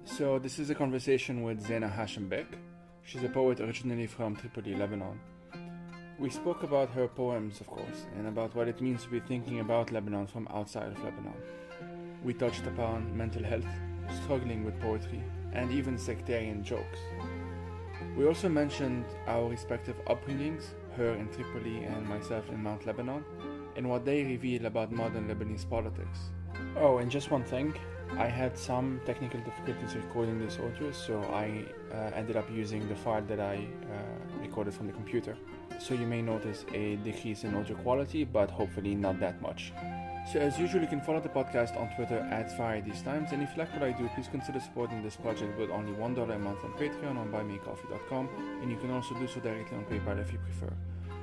So this is a conversation with Zeina Hashem Beck. She's a poet originally from Tripoli, Lebanon. We spoke about her poems, of course, and about what it means to be thinking about Lebanon from outside of Lebanon. We touched upon mental health, struggling with poetry, and even sectarian jokes. We also mentioned our respective upbringings, her in Tripoli and myself in Mount Lebanon, and what they reveal about modern Lebanese politics. Oh, and just one thing, I had some technical difficulties recording this audio, so I ended up using the file that I recorded from the computer. So you may notice a decrease in audio quality, but hopefully not that much. So as usual, you can follow the podcast on Twitter @FireTheseTimes, and if you like what I do, please consider supporting this project with only $1 a month on Patreon on buymeacoffee.com, and you can also do so directly on PayPal if you prefer.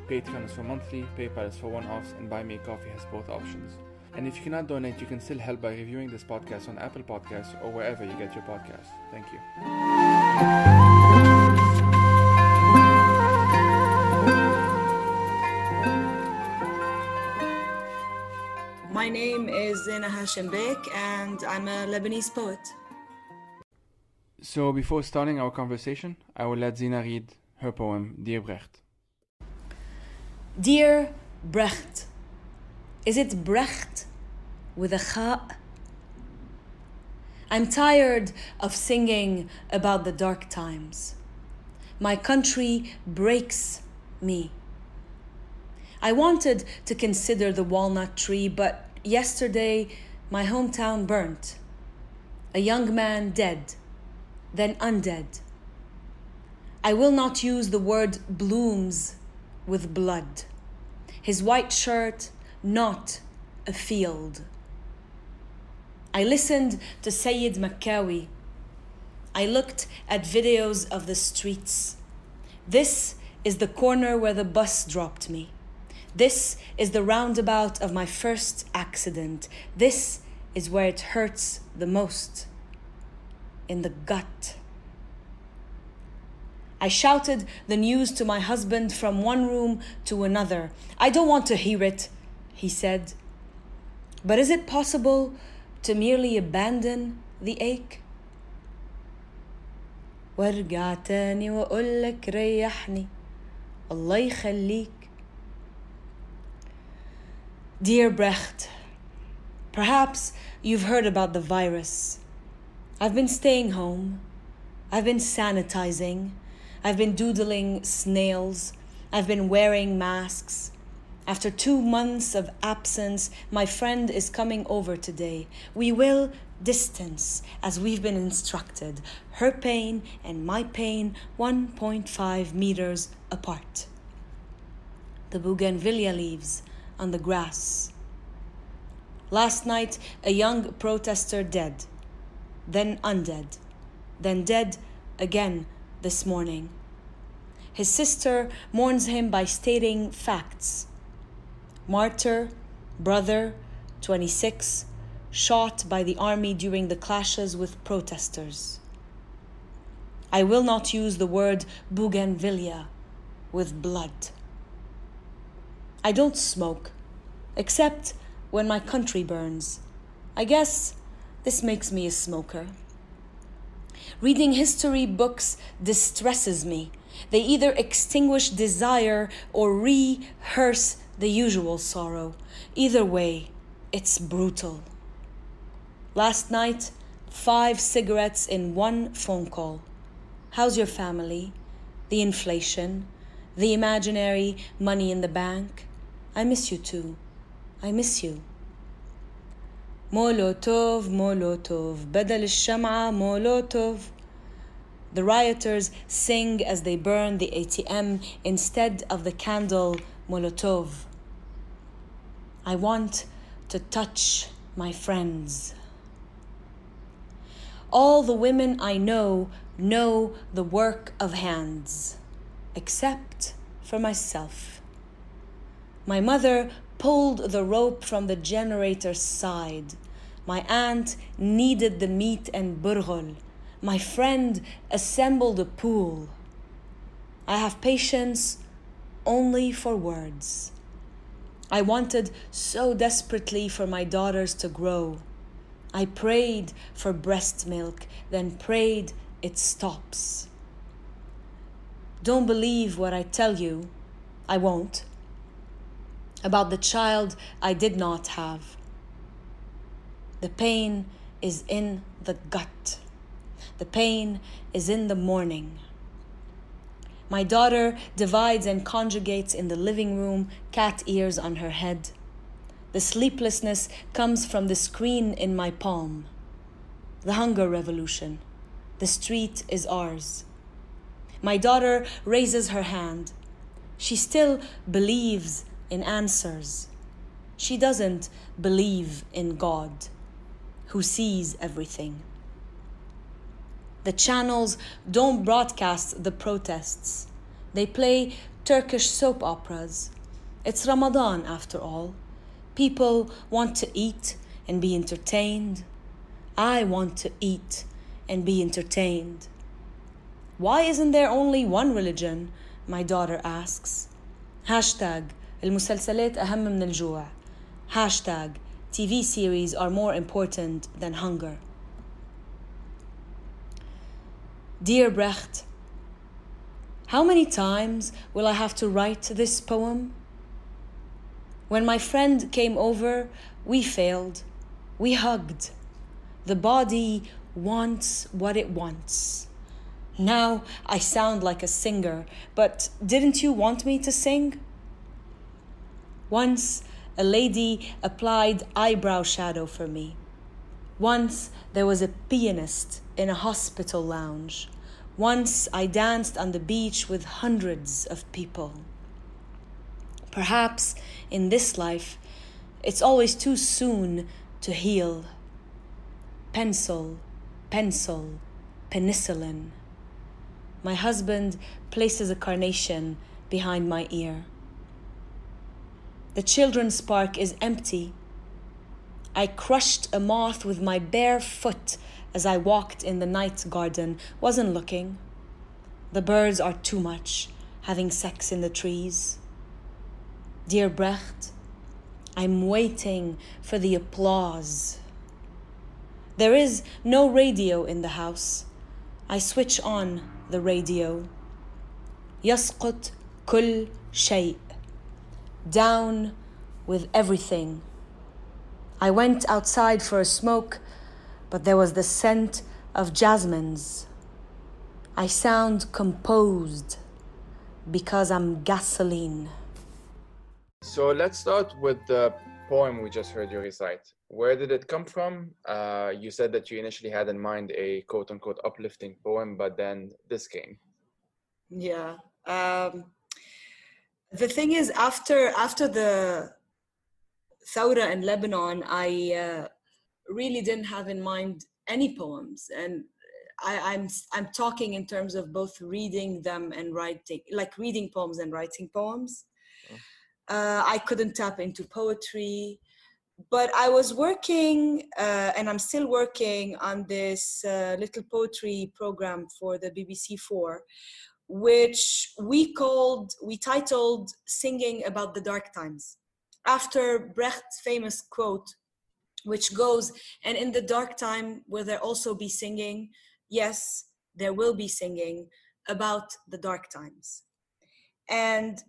Patreon is for monthly, PayPal is for one-offs, and Buy Me a Coffee has both options. And if you cannot donate, you can still help by reviewing this podcast on Apple Podcasts or wherever you get your podcasts. Thank you. My name is Zeina Hashem Beck, and I'm a Lebanese poet. So before starting our conversation, I will let Zeina read her poem, Dear Brecht. Dear Brecht. Is it Brecht with a kha? I'm tired of singing about the dark times. My country breaks me. I wanted to consider the walnut tree, but yesterday my hometown burnt. A young man dead, then undead. I will not use the word blooms with blood. His white shirt, not a field. I listened to Sayyid Makkawi. I looked at videos of the streets. This is the corner where the bus dropped me. This is the roundabout of my first accident. This is where it hurts the most. In the gut. I shouted the news to my husband from one room to another. I don't want to hear it, he said. But is it possible to merely abandon the ache? وارجع تاني وأقولك ريحني الله يخليك. Dear Brecht, perhaps you've heard about the virus. I've been staying home. I've been sanitizing. I've been doodling snails. I've been wearing masks. After 2 months of absence, my friend is coming over today. We will distance as we've been instructed. Her pain and my pain 1.5 meters apart. The bougainvillea leaves on the grass. Last night, a young protester dead, then undead, then dead again this morning. His sister mourns him by stating facts. Martyr, brother, 26, shot by the army during the clashes with protesters. I will not use the word bougainvillea with blood. I don't smoke, except when my country burns. I guess this makes me a smoker. Reading history books distresses me. They either extinguish desire or rehearse the usual sorrow. Either way, it's brutal. Last night, 5 cigarettes in one phone call. How's your family? The inflation? The imaginary money in the bank? I miss you too. I miss you. Molotov, Molotov, بدل الشمعة Molotov. The rioters sing as they burn the ATM instead of the candle Molotov. I want to touch my friends. All the women I know the work of hands, except for myself. My mother pulled the rope from the generator's side. My aunt kneaded the meat and burghul. My friend assembled a pool. I have patience only for words. I wanted so desperately for my daughters to grow. I prayed for breast milk, then prayed it stops. Don't believe what I tell you, I won't, about the child I did not have. The pain is in the gut. The pain is in the morning. My daughter divides and conjugates in the living room, cat ears on her head. The sleeplessness comes from the screen in my palm. The hunger revolution. The street is ours. My daughter raises her hand. She still believes in answers. She doesn't believe in God, who sees everything. The channels don't broadcast the protests. They play Turkish soap operas. It's Ramadan, after all. People want to eat and be entertained. I want to eat and be entertained. Why isn't there only one religion? My daughter asks. Hashtag المسلسلات أهم من الجوع. Hashtag TV series are more important than hunger. Dear Brecht, how many times will I have to write this poem? When my friend came over, we failed. We hugged. The body wants what it wants. Now I sound like a singer, but didn't you want me to sing? Once a lady applied eyebrow shadow for me. Once there was a pianist in a hospital lounge. Once I danced on the beach with hundreds of people. Perhaps in this life, it's always too soon to heal. Pencil, pencil, penicillin. My husband places a carnation behind my ear. The children's park is empty. I crushed a moth with my bare foot as I walked in the night garden, wasn't looking. The birds are too much, having sex in the trees. Dear Brecht, I'm waiting for the applause. There is no radio in the house. I switch on the radio. يسقط كل شيء. Down with everything. I went outside for a smoke, but there was the scent of jasmines. I sound composed because I'm gasoline. So let's start with the poem we just heard you recite. Where did it come from? You said that you initially had in mind a quote-unquote uplifting poem, but then this came. Yeah. The thing is, after the Thawra in Lebanon, I really didn't have in mind any poems, and I'm talking in terms of both reading them and writing, like reading poems and writing poems. I couldn't tap into poetry, but I was working, and I'm still working on this little poetry program for the BBC4, which we titled Singing About the Dark Times, after Brecht's famous quote, which goes, and in the dark time will there also be singing? Yes, there will be singing about the dark times. And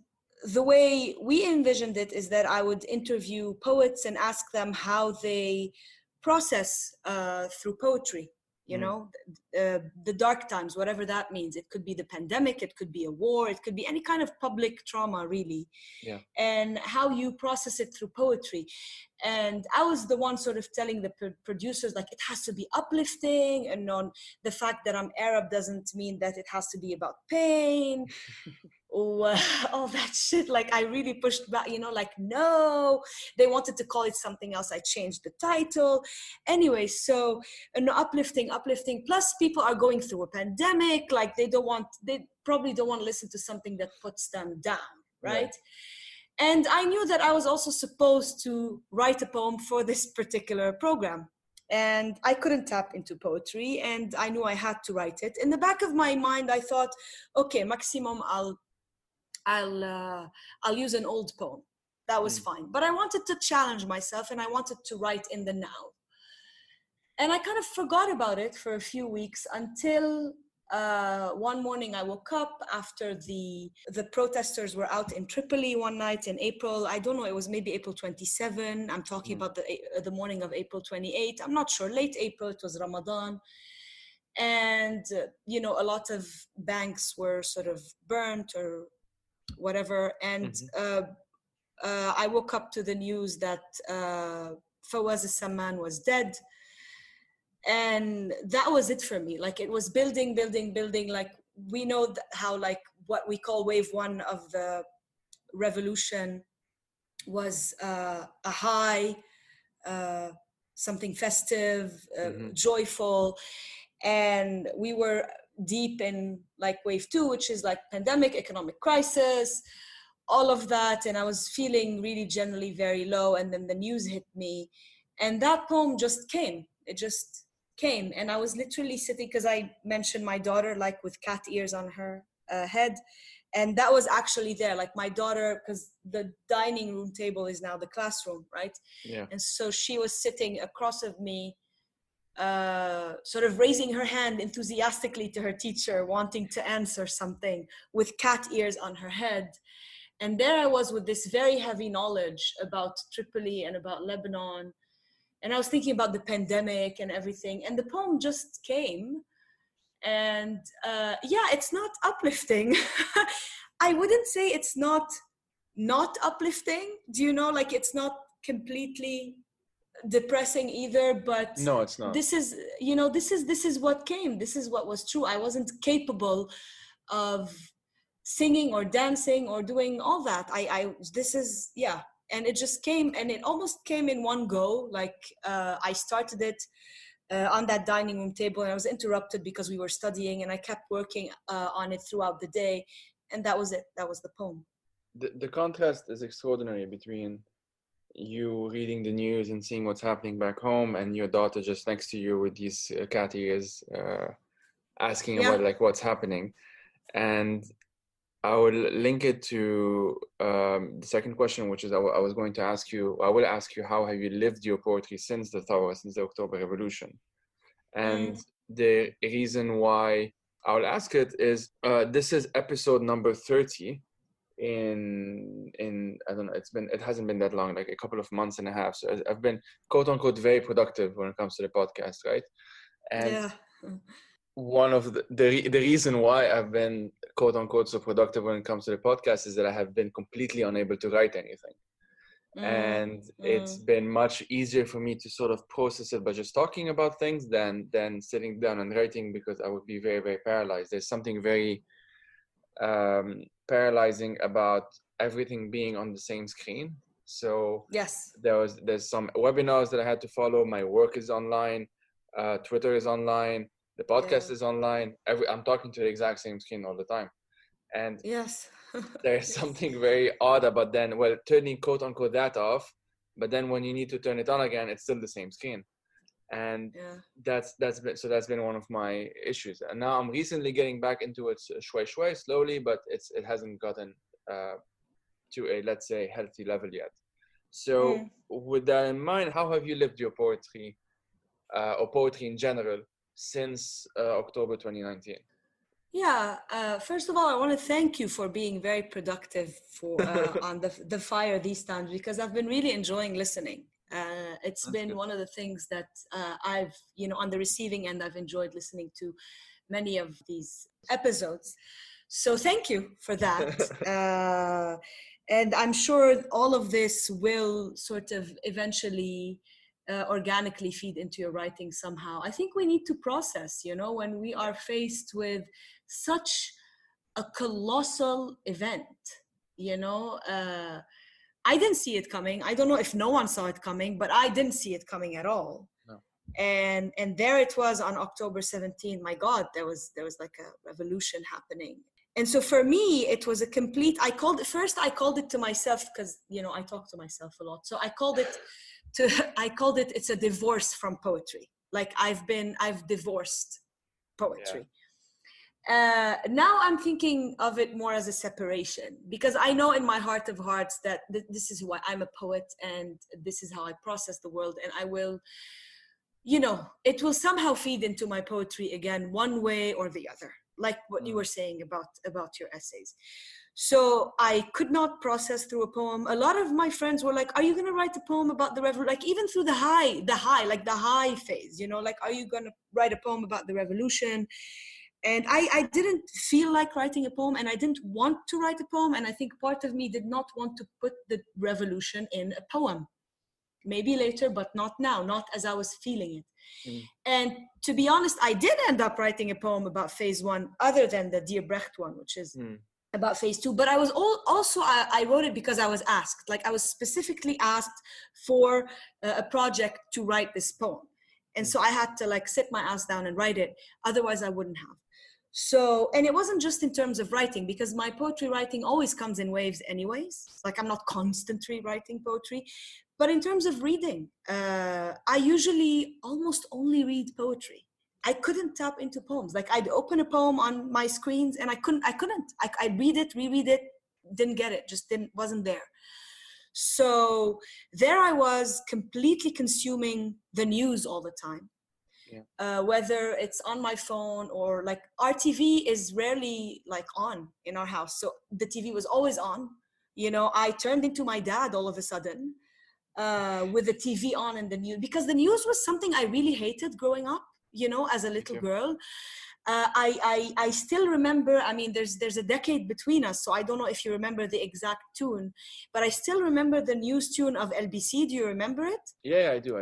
the way we envisioned it is that I would interview poets and ask them how they process through poetry, you know, the dark times, whatever that means. It could be the pandemic, it could be a war, it could be any kind of public trauma, really. Yeah. And how you process it through poetry. And I was the one sort of telling the producers, like, it has to be uplifting, and on the fact that I'm Arab doesn't mean that it has to be about pain. All that shit, like I really pushed back, you know, like, no, they wanted to call it something else. I changed the title. Anyway, so uplifting, plus people are going through a pandemic, like they probably don't want to listen to something that puts them down, right? Yeah. And I knew that I was also supposed to write a poem for this particular program. And I couldn't tap into poetry, and I knew I had to write it. In the back of my mind, I thought, okay, maximum I'll use an old poem. That was fine. But I wanted to challenge myself, and I wanted to write in the now. And I kind of forgot about it for a few weeks until one morning I woke up after the protesters were out in Tripoli one night in April. I don't know, it was maybe April 27. I'm talking about the morning of April 28. I'm not sure, late April, it was Ramadan. And, a lot of banks were sort of burnt or whatever. And I woke up to the news that Fawaz al-Samman was dead. And that was it for me. Like, it was building. Like, we know how, like, what we call wave one of the revolution was a high, something festive, joyful. And we were deep in, like, wave two, which is like pandemic, economic crisis, all of that. And I was feeling really generally very low. And then the news hit me. And that poem just came. It just came. And I was literally sitting, because I mentioned my daughter, like, with cat ears on her head. And that was actually there, like, my daughter, because the dining room table is now the classroom, right? Yeah. And so she was sitting across of me, sort of raising her hand enthusiastically to her teacher, wanting to answer something, with cat ears on her head. And there I was with this very heavy knowledge about Tripoli and about Lebanon. And I was thinking about the pandemic and everything. And the poem just came. And it's not uplifting. I wouldn't say it's not uplifting. Do you know? Like, it's not completely depressing either, but No, it's not. This is what came. This is what was true. I wasn't capable of singing or dancing or doing all that. And it just came, and it almost came in one go. Like, I started it on that dining room table, and I was interrupted because we were studying, and I kept working on it throughout the day. And that was it. That was the poem. The contrast is extraordinary between you reading the news and seeing what's happening back home, and your daughter just next to you with these cat ears asking about, like, what's happening. And I will link it to the second question, which is I will ask you, how have you lived your poetry since the Thawra, since the October Revolution? And the reason why I will ask it is, this is episode number 30 in I don't know, it hasn't been that long, like a couple of months and a half. So I've been, quote unquote, very productive when it comes to the podcast, right? And one of the reason why I've been, quote unquote, so productive when it comes to the podcast is that I have been completely unable to write anything. And it's been much easier for me to sort of process it by just talking about things than sitting down and writing, because I would be very, very paralyzed. There's something very paralyzing about everything being on the same screen. So there's some webinars that I had to follow. My work is online. Twitter is online. The podcast is online. I'm talking to the exact same screen all the time. And there's something very odd about then, turning, quote unquote, that off. But then when you need to turn it on again, it's still the same screen. And that's been one of my issues. And now I'm recently getting back into it shway, slowly, but it hasn't gotten to a, let's say, healthy level yet. So with that in mind, how have you lived your poetry or poetry in general since October 2019? First of all, I want to thank you for being very productive on the fire these times, because I've been really enjoying listening. It's been one of the things that I've, on the receiving end, I've enjoyed listening to many of these episodes. So thank you for that. And I'm sure all of this will sort of eventually organically feed into your writing somehow. I think we need to process, when we are faced with such a colossal event, I didn't see it coming. I don't know if no one saw it coming, but I didn't see it coming at all. No. And there it was on October 17. My God, there was like a revolution happening. And so for me, it was a complete, I called it to myself, because, I talk to myself a lot. So I called it, it's a divorce from poetry. Like, I've divorced poetry. Now I'm thinking of it more as a separation, because I know in my heart of hearts that this is why I'm a poet, and this is how I process the world. And I will, it will somehow feed into my poetry again, one way or the other, like what you were saying about your essays. So I could not process through a poem. A lot of my friends were like, are you going to write a poem about the revolution? Like even through the high phase, like, are you going to write a poem about the revolution? And I didn't feel like writing a poem, and I didn't want to write a poem. And I think part of me did not want to put the revolution in a poem. Maybe later, but not now, not as I was feeling it. And to be honest, I did end up writing a poem about phase one, other than the Dear Brecht one, which is about phase two. But I was I wrote it because I was asked. Like I was specifically asked for a project to write this poem. And so I had to like sit my ass down and write it. Otherwise I wouldn't have. So, and it wasn't just in terms of writing, because my poetry writing always comes in waves anyways. Like I'm not constantly writing poetry. But in terms of reading, I usually almost only read poetry. I couldn't tap into poems. Like I'd open a poem on my screens and I couldn't. I'd read it, reread it, didn't get it, wasn't there. So there I was completely consuming the news all the time. Yeah. Whether it's on my phone or like our TV is rarely like on in our house. So the TV was always on. I turned into my dad all of a sudden. With the TV on and the news, because the news was something I really hated growing up, as a little girl. I still remember, I mean, there's a decade between us, so I don't know if you remember the exact tune, but I still remember the news tune of LBC. Do you remember it? Yeah, I do.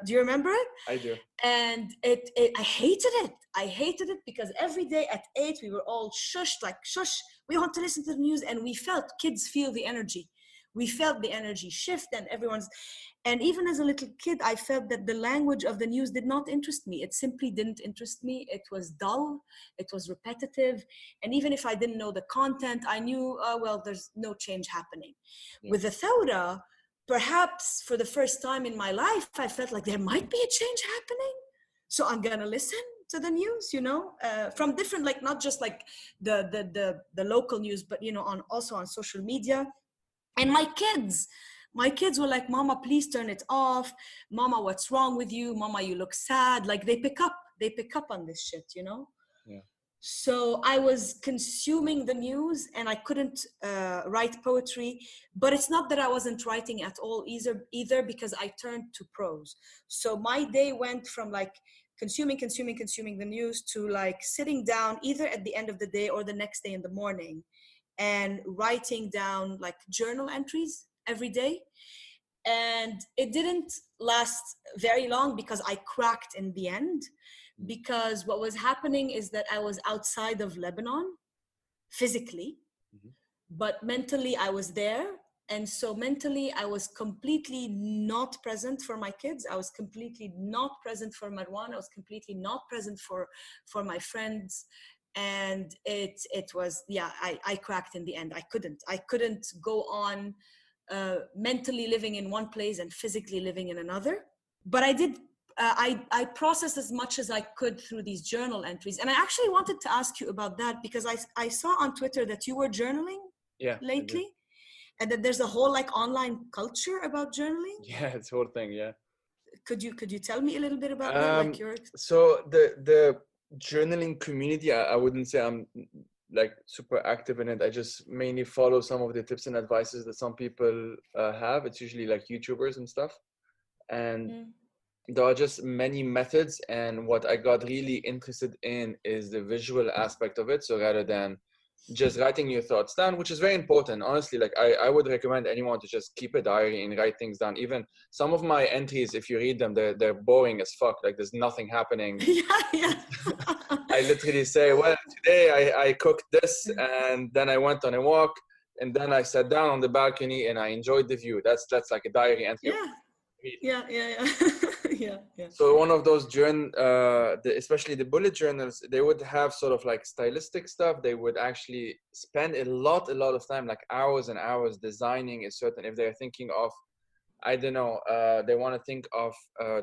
Do you remember it? I do. And I hated it because every day at 8 we were all shushed, like shush, we want to listen to the news. And kids feel the energy. We felt the energy shift, and even as a little kid, I felt that the language of the news did not interest me. It simply didn't interest me. It was dull. It was repetitive. And even if I didn't know the content, I knew, there's no change happening. Yeah. With the Thawra, perhaps for the first time in my life, I felt like there might be a change happening. So I'm going to listen to the news, from different, like not just like the local news, but, also on social media. And my kids were like, Mama, please turn it off. Mama, what's wrong with you? Mama, you look sad. Like they pick up on this shit, Yeah. So I was consuming the news and I couldn't write poetry, but it's not that I wasn't writing at all either because I turned to prose. So my day went from like consuming the news to like sitting down either at the end of the day or the next day in the morning and writing down like journal entries every day. And it didn't last very long because I cracked in the end, because what was happening is that I was outside of Lebanon physically, but mentally I was there. And so mentally I was completely not present for my kids. I was completely not present for Marwan. I was completely not present for my friends. And it was, I cracked in the end. I couldn't go on mentally living in one place and physically living in another. But I did, I processed as much as I could through these journal entries. And I actually wanted to ask you about that because I saw on Twitter that you were journaling lately, and that there's a whole like online culture about journaling. Yeah, it's a whole thing, yeah. Could you tell me a little bit about that? Like so the journaling community, I wouldn't say I'm like super active in it. I just mainly follow some of the tips and advices that some people have. It's usually like YouTubers and stuff. And there are just many methods. And what I got really interested in is the visual aspect of it. So rather than just writing your thoughts down, which is very important, honestly, like I would recommend anyone to just keep a diary and write things down. Even some of my entries, if you read them, they're boring as fuck. Like there's nothing happening. Yeah. I literally say, well, today I cooked this, and then I went on a walk, and then I sat down on the balcony and I enjoyed the view. That's like a diary entry. Yeah. Yeah. So one of those especially the bullet journals, they would have sort of like stylistic stuff. They would actually spend a lot of time, like hours and hours, designing a certain, if they're thinking of, I don't know, they want to think of,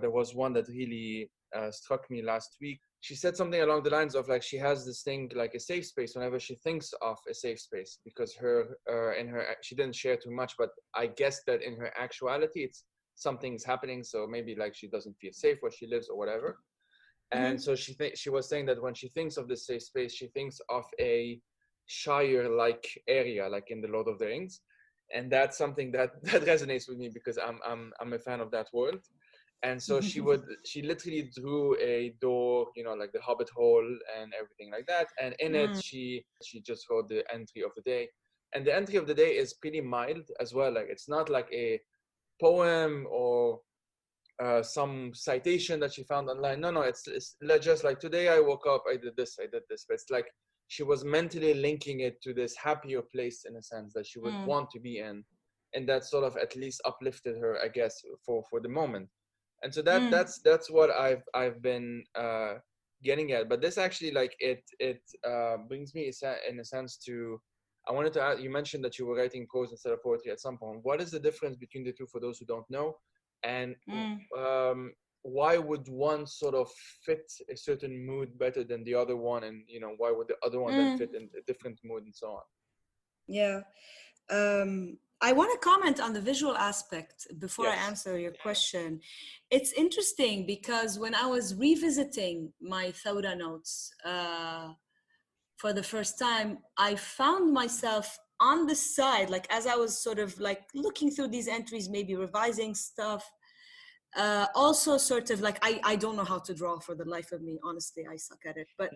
there was one that really struck me last week. She said something along the lines of like, she has this thing like a safe space whenever she thinks of a safe space, because she didn't share too much, but I guess that in her actuality, it's something's happening. So maybe like she doesn't feel safe where she lives or whatever. And so she was saying that when she thinks of this safe space, she thinks of a Shire-like area, like in the Lord of the Rings. And that's something that resonates with me because I'm a fan of that world. And so she literally drew a door, you know, like the Hobbit hole and everything like that. And in it, she just wrote the entry of the day. And the entry of the day is pretty mild as well. Like it's not like a poem or some citation that she found online. No, it's just like, today I woke up, I did this. But it's like she was mentally linking it to this happier place in a sense that she would want to be in. And that sort of at least uplifted her, I guess, for the moment. And so that's what I've been getting at. But this actually, like, it brings me in a sense to, I wanted to ask, you mentioned that you were writing prose instead of poetry at some point. What is the difference between the two for those who don't know? And why would one sort of fit a certain mood better than the other one? And, you know, why would the other one then fit in a different mood and so on? Yeah. I want to comment on the visual aspect before I answer your question. It's interesting because when I was revisiting my Thawra notes for the first time, I found myself on the side, like as I was sort of like looking through these entries, maybe revising stuff, also sort of like, I don't know how to draw for the life of me, honestly, I suck at it, but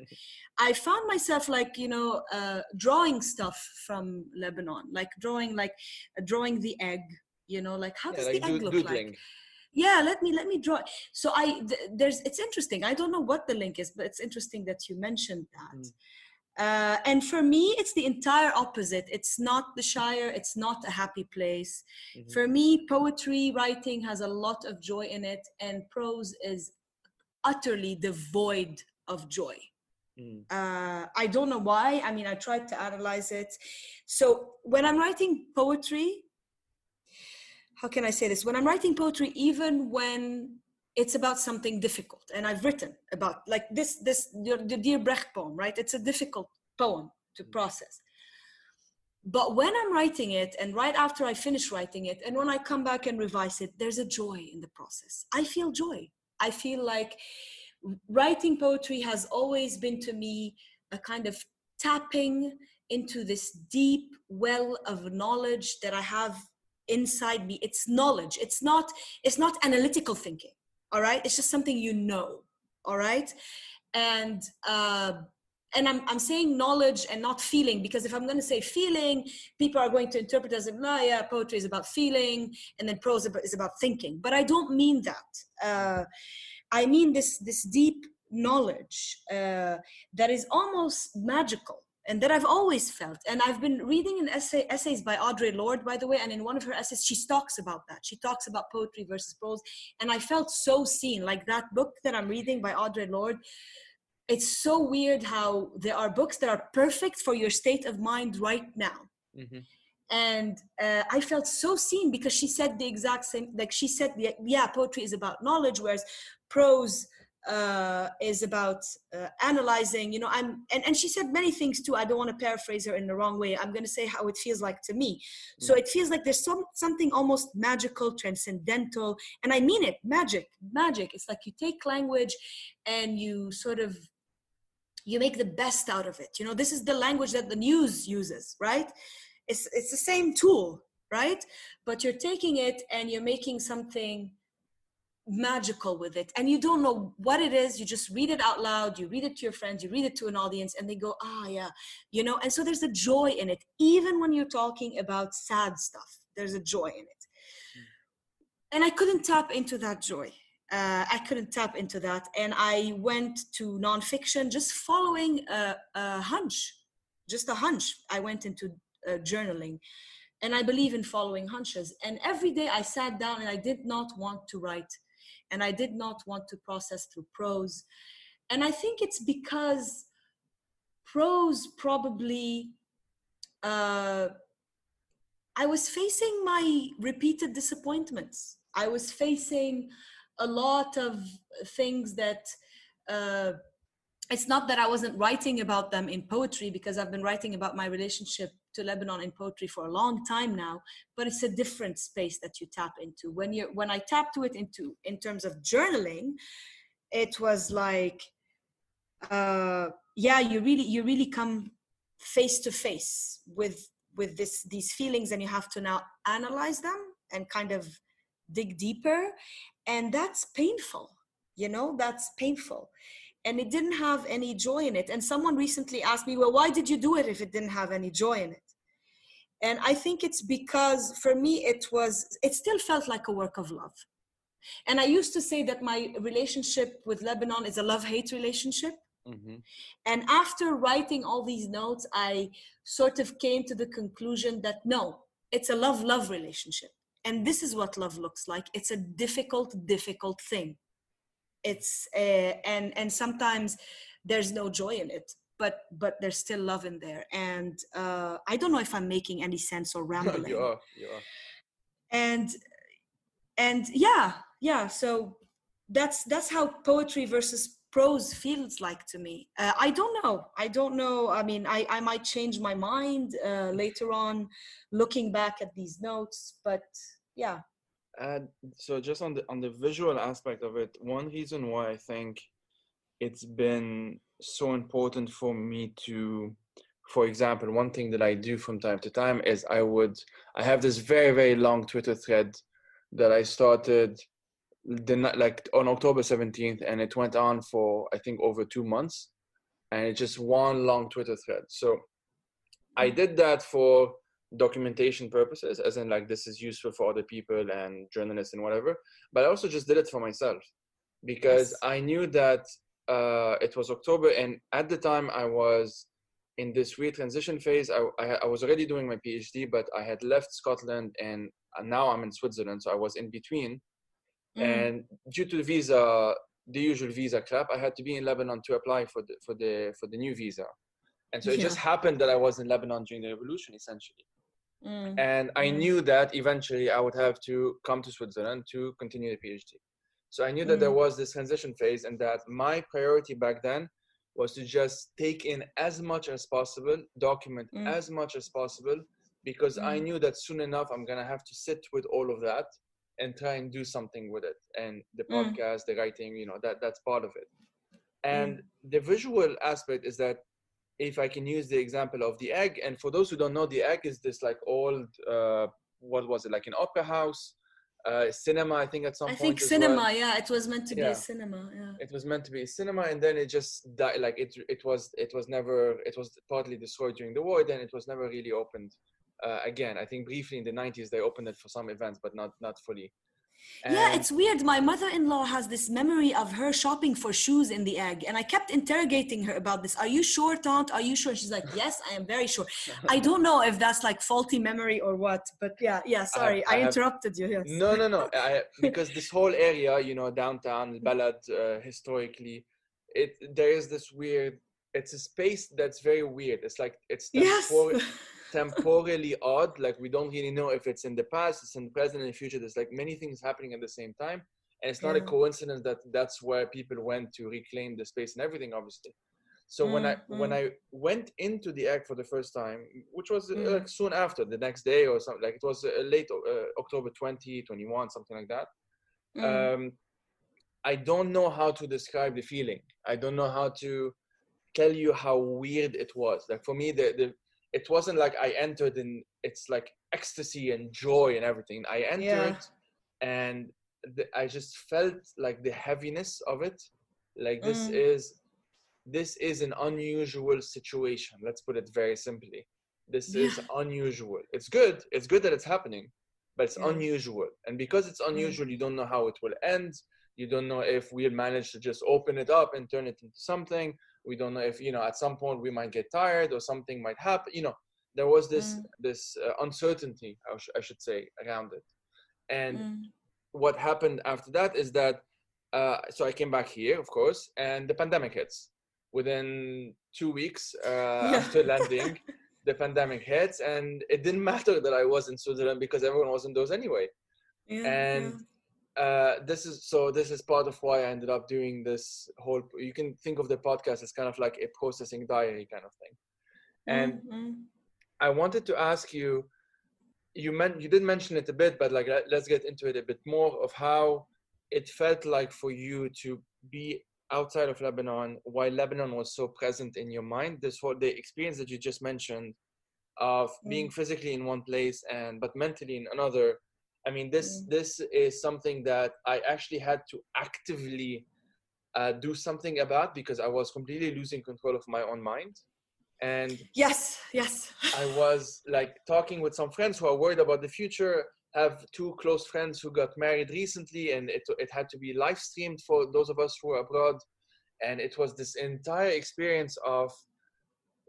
I found myself like, you know, drawing stuff from Lebanon, like drawing the egg, you know, like how does the egg look like? Yeah, let me draw. So it's interesting. I don't know what the link is, but it's interesting that you mentioned that. And for me, it's the entire opposite. It's not the Shire. It's not a happy place. For me, poetry writing has a lot of joy in it, and prose is utterly devoid of joy. I don't know why. I mean, I tried to analyze it. So when I'm writing poetry, how can I say this? When I'm writing poetry, even when it's about something difficult, and I've written about like the Dear Brecht poem, right? It's a difficult poem to process. But when I'm writing it, and right after I finish writing it, and when I come back and revise it, there's a joy in the process. I feel joy. I feel like writing poetry has always been to me a kind of tapping into this deep well of knowledge that I have inside me. It's knowledge. It's not analytical thinking. All right, it's just something you know. All right, and I'm saying knowledge and not feeling, because if I'm going to say feeling, people are going to interpret as, yeah, poetry is about feeling, and then prose is about thinking. But I don't mean that. I mean this deep knowledge that is almost magical, and that I've always felt. And I've been reading essays by Audre Lorde, by the way, and in one of her essays, she talks about that. She talks about poetry versus prose, and I felt so seen. Like that book that I'm reading by Audre Lorde, it's so weird how there are books that are perfect for your state of mind right now. And I felt so seen because she said the exact same, like she said, yeah, poetry is about knowledge, whereas prose is about analyzing, you know. And she said many things too. I don't want to paraphrase her in the wrong way. I'm going to say how it feels like to me. So it feels like there's something almost magical, transcendental, and I mean it, magic. It's like you take language and you sort of, you make the best out of it. You know, this is the language that the news uses, right? It's the same tool, right? But you're taking it and you're making something magical with it, and you don't know what it is. You just read it out loud, you read it to your friends, you read it to an audience, and they go, yeah, you know. And so there's a joy in it. Even when you're talking about sad stuff, there's a joy in it. And I couldn't tap into that joy. I couldn't tap into that, and I went to nonfiction, just following a hunch. I went into journaling, and I believe in following hunches. And every day I sat down and I did not want to write, and I did not want to process through prose. And I think it's because prose probably, I was facing my repeated disappointments. I was facing a lot of things that it's not that I wasn't writing about them in poetry, because I've been writing about my relationship to Lebanon in poetry for a long time now, but it's a different space that you tap into. When I tapped to it in terms of journaling, it was like, you really come face to face with these feelings, and you have to now analyze them and kind of dig deeper. And that's painful, that's painful. And it didn't have any joy in it. And someone recently asked me, well, why did you do it if it didn't have any joy in it? And I think it's because for me, it still felt like a work of love. And I used to say that my relationship with Lebanon is a love-hate relationship. Mm-hmm. And after writing all these notes, I sort of came to the conclusion that no, it's a love-love relationship. And this is what love looks like. It's a difficult thing. It's and sometimes there's no joy in it, but there's still love in there. And I don't know if I'm making any sense or rambling. You are. And so that's how poetry versus prose feels like to me. I don't know. I mean, I might change my mind later on looking back at these notes, but yeah. So just on the visual aspect of it, one reason why I think it's been so important for me to, for example, one thing that I do from time to time is I have this very, very long Twitter thread that I started on October 17th, and it went on for, I think, over 2 months, and it's just one long Twitter thread. So I did that for documentation purposes, as in like this is useful for other people and journalists and whatever, but I also just did it for myself because I knew that it was October, and at the time I was in this weird transition phase. I was already doing my PhD, but I had left Scotland and now I'm in Switzerland, so I was in between. And due to the usual visa cap, I had to be in Lebanon to apply for the new visa. And so it just happened that I was in Lebanon during the revolution, essentially. And I knew that eventually I would have to come to Switzerland to continue the PhD. So I knew that there was this transition phase, and that my priority back then was to just take in as much as possible, document as much as possible, because I knew that soon enough I'm going to have to sit with all of that and try and do something with it. And the podcast, the writing, that's part of it. And the visual aspect is that, if I can use the example of the egg, and for those who don't know, the egg is this like old, what was it, like an opera house, cinema, I think at some point. I think cinema, yeah, it was meant to be a cinema, yeah. It was meant to be a cinema, and then it just died, like it was partly destroyed during the war, then it was never really opened again. I think briefly in the 90s they opened it for some events, but not fully. Yeah, it's weird. My mother-in-law has this memory of her shopping for shoes in the egg. And I kept interrogating her about this. Are you sure, Tante? Are you sure? She's like, yes, I am very sure. I don't know if that's like faulty memory or what. But yeah, sorry. I interrupted you. Yes. No. Because this whole area, downtown, Balad, historically, there is this weird, it's a space that's very weird. It's like, it's temporally odd. Like we don't really know if it's in the past, it's in the present, and the future. There's like many things happening at the same time, and it's not a coincidence that that's where people went to reclaim the space and everything, obviously. So when I went into the egg for the first time, which was like soon after, the next day or something, like it was late October 2021, something like that. I don't know how to describe the feeling. I don't know how to tell you how weird it was. Like for me, it wasn't like I entered in, it's like ecstasy and joy and everything. I entered and I just felt like the heaviness of it. Like this is an unusual situation. Let's put it very simply. This is unusual. It's good. It's good that it's happening, but it's unusual. And because it's unusual, you don't know how it will end. You don't know if we'll manage to just open it up and turn it into something. We don't know if, at some point we might get tired or something might happen. There was this uncertainty, I should say, around it. And what happened after that is that, so I came back here, of course, and the pandemic hits. Within 2 weeks after landing, the pandemic hits, and it didn't matter that I was in Switzerland because everyone was indoors anyway. this is part of why I ended up doing this whole. You can think of the podcast as kind of like a processing diary kind of thing. And I wanted to ask you, you did mention it a bit, but like let's get into it a bit more of how it felt like for you to be outside of Lebanon while Lebanon was so present in your mind. The experience that you just mentioned of being physically in one place but mentally in another. I mean, this is something that I actually had to actively do something about, because I was completely losing control of my own mind. And yes, I was like talking with some friends who are worried about the future. Have two close friends who got married recently, and it had to be live streamed for those of us who are abroad. And it was this entire experience of,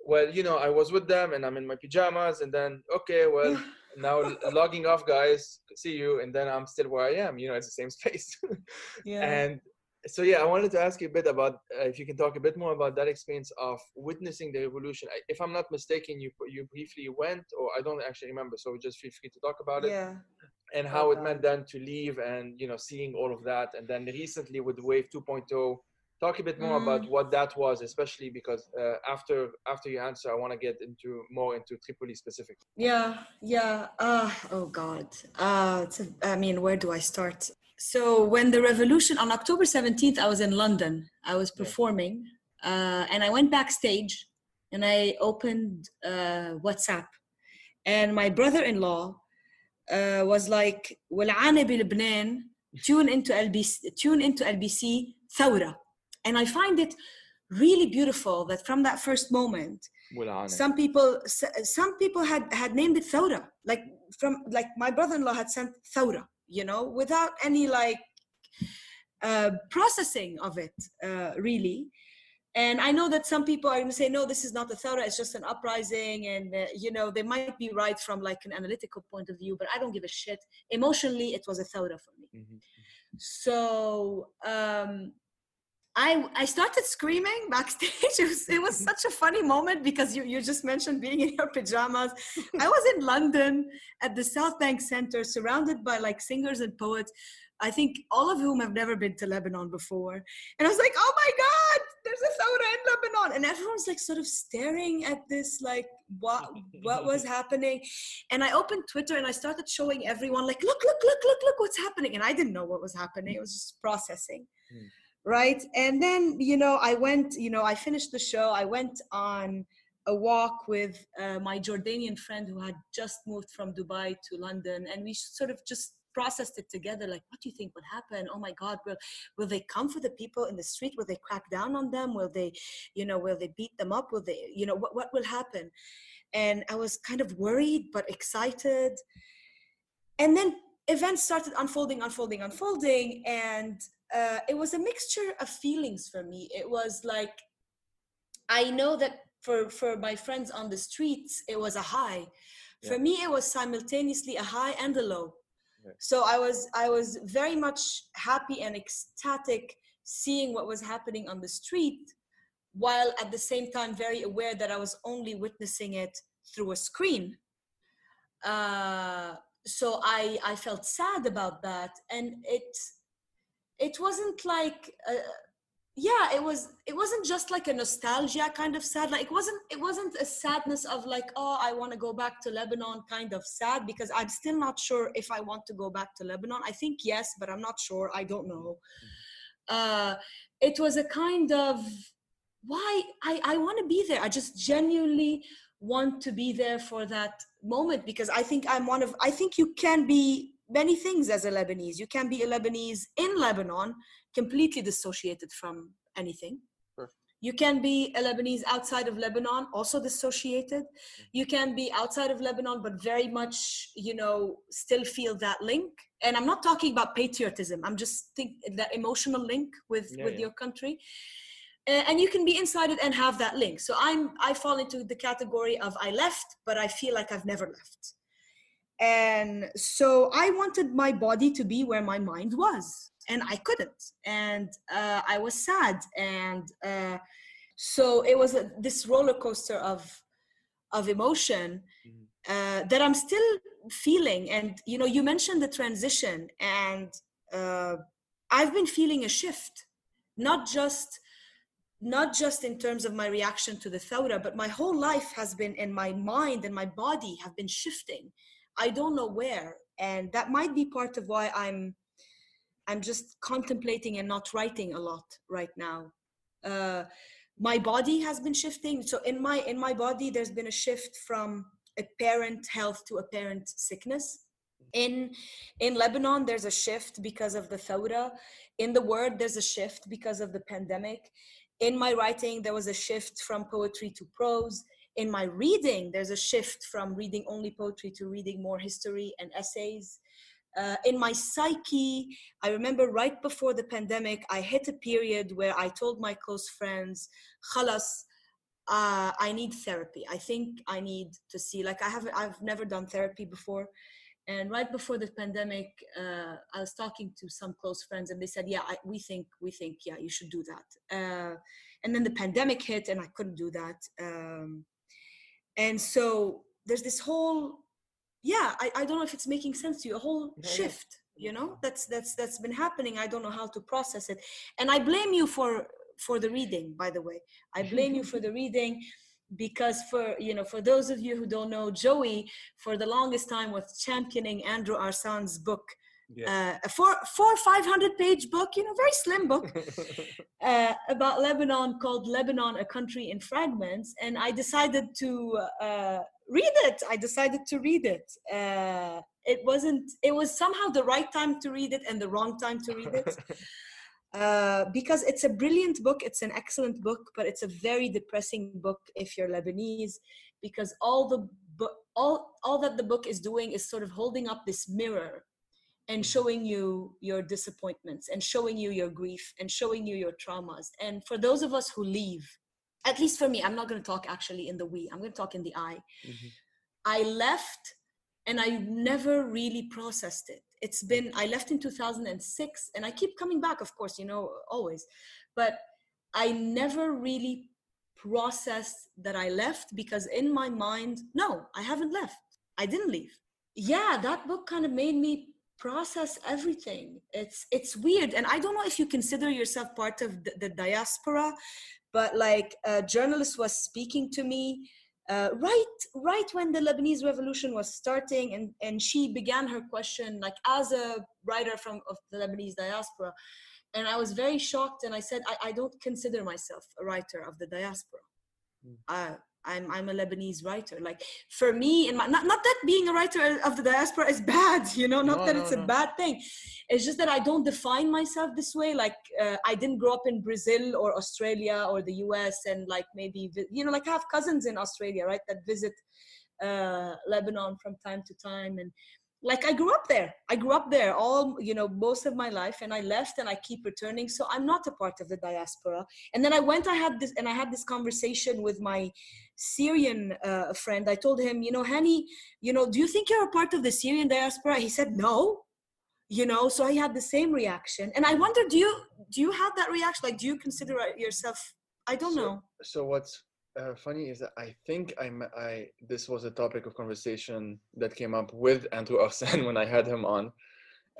well, I was with them and I'm in my pajamas, and then, okay, well, now logging off, guys, see you. And then I'm still where I am, it's the same space. And so, I wanted to ask you a bit about, if you can talk a bit more about that experience of witnessing the revolution. If I'm not mistaken, you briefly went, or I don't actually remember, so just feel free to talk about it. And how it meant then to leave and, seeing all of that. And then recently with Wave 2.0, talk a bit more about what that was, especially because after you answer, I want to get more into Tripoli specifically. Oh God. Where do I start? So when the revolution, on October 17th, I was in London. I was performing, and I went backstage and I opened WhatsApp, and my brother-in-law was like, "والعانة بلبنان, tune into LBC, ثورة." And I find it really beautiful that from that first moment, some people had named it Thawra, like my brother-in-law had sent Thawra, without any processing of it, really. And I know that some people are going to say, no, this is not a Thawra, it's just an uprising. And, they might be right from like an analytical point of view, but I don't give a shit. Emotionally, it was a Thawra for me. So, I started screaming backstage. It was such a funny moment, because you just mentioned being in your pajamas. I was in London at the South Bank Center, surrounded by like singers and poets, I think all of whom have never been to Lebanon before. And I was like, oh my God, there's a Thawra in Lebanon. And everyone's like sort of staring at this, like what was happening. And I opened Twitter and I started showing everyone like, look what's happening. And I didn't know what was happening. It was just processing. Right. And then, I went, I finished the show. I went on a walk with my Jordanian friend who had just moved from Dubai to London. And we sort of just processed it together. Like, what do you think would happen? Oh my God, will they come for the people in the street? Will they crack down on them? Will they beat them up? Will they, what will happen? And I was kind of worried, but excited. And then events started unfolding. And it was a mixture of feelings for me. It was like, I know that for my friends on the streets, it was a high. For me, it was simultaneously a high and a low. So I was very much happy and ecstatic seeing what was happening on the street, while at the same time very aware that I was only witnessing it through a screen. So I felt sad about that, and it wasn't like it wasn't just like a nostalgia kind of sad. Like it wasn't a sadness of like, oh, I want to go back to Lebanon kind of sad, because I'm still not sure if I want to go back to Lebanon. I think yes, but I'm not sure. I don't know. It was a kind of, why I want to be there. I just genuinely want to be there for that moment, because I think I think you can be many things as a Lebanese. You can be a Lebanese in Lebanon, completely dissociated from anything. Sure. You can be a Lebanese outside of Lebanon, also dissociated. You can be outside of Lebanon, but very much, still feel that link. And I'm not talking about patriotism. I'm just thinking that emotional link with your country. And you can be inside it and have that link. So I fall into the category of I left, but I feel like I've never left. And so I wanted my body to be where my mind was, and I couldn't. And I was sad. And so it was this roller coaster of emotion that I'm still feeling. And, you mentioned the transition, and I've been feeling a shift, not just in terms of my reaction to the thawra, but my whole life has been, in my mind and my body have been shifting. I don't know where, and that might be part of why I'm just contemplating and not writing a lot right now. My body has been shifting. So in my body, there's been a shift from apparent health to apparent sickness. In Lebanon, there's a shift because of the thawra. In the word, there's a shift because of the pandemic. In my writing, there was a shift from poetry to prose. In my reading, there's a shift from reading only poetry to reading more history and essays. In my psyche, I remember right before the pandemic, I hit a period where I told my close friends, "Khalas, I need therapy. I think I need to see, like I've never done therapy before." And right before the pandemic, I was talking to some close friends, and they said, "Yeah, we think, yeah, you should do that." And then the pandemic hit, and I couldn't do that. And so there's this whole, I don't know if it's making sense to you, a whole shift, that's been happening. I don't know how to process it, and I blame you for the reading, by the way. I blame you for the reading. Because for those of you who don't know, Joey, for the longest time, was championing Andrew Arsan's book, a 500-page book, very slim book, about Lebanon, called Lebanon, A Country in Fragments. And I decided to read it. It was somehow the right time to read it and the wrong time to read it. Because it's a brilliant book, it's an excellent book, but it's a very depressing book if you're Lebanese, because all that the book is doing is sort of holding up this mirror and showing you your disappointments and showing you your grief and showing you your traumas. And for those of us who leave, at least for me, I'm not going to talk actually in the we, I'm going to talk in the I. I left and I never really processed it. I left in 2006 and I keep coming back, of course, always, but I never really processed that I left, because in my mind, no, I haven't left. I didn't leave. Yeah, that book kind of made me process everything. It's weird. And I don't know if you consider yourself part of the diaspora, but like a journalist was speaking to me right when the Lebanese revolution was starting, and she began her question like as a writer of the Lebanese diaspora, and I was very shocked, and I said I don't consider myself a writer of the diaspora. I'm a Lebanese writer. Like for me, not that being a writer of the diaspora is bad, it's a bad thing. It's just that I don't define myself this way. Like I didn't grow up in Brazil or Australia or the US, and like maybe, like I have cousins in Australia, right, that visit Lebanon from time to time. And like I grew up there all, most of my life, and I left and I keep returning. So I'm not a part of the diaspora. And then I had this conversation with my Syrian friend. I told him, Hani, do you think you're a part of the Syrian diaspora? He said, no, so I had the same reaction. And I wonder, do you have that reaction? Like, do you consider yourself, I don't know. So what's funny is that I think this was a topic of conversation that came up with Andrew Arsan when I had him on.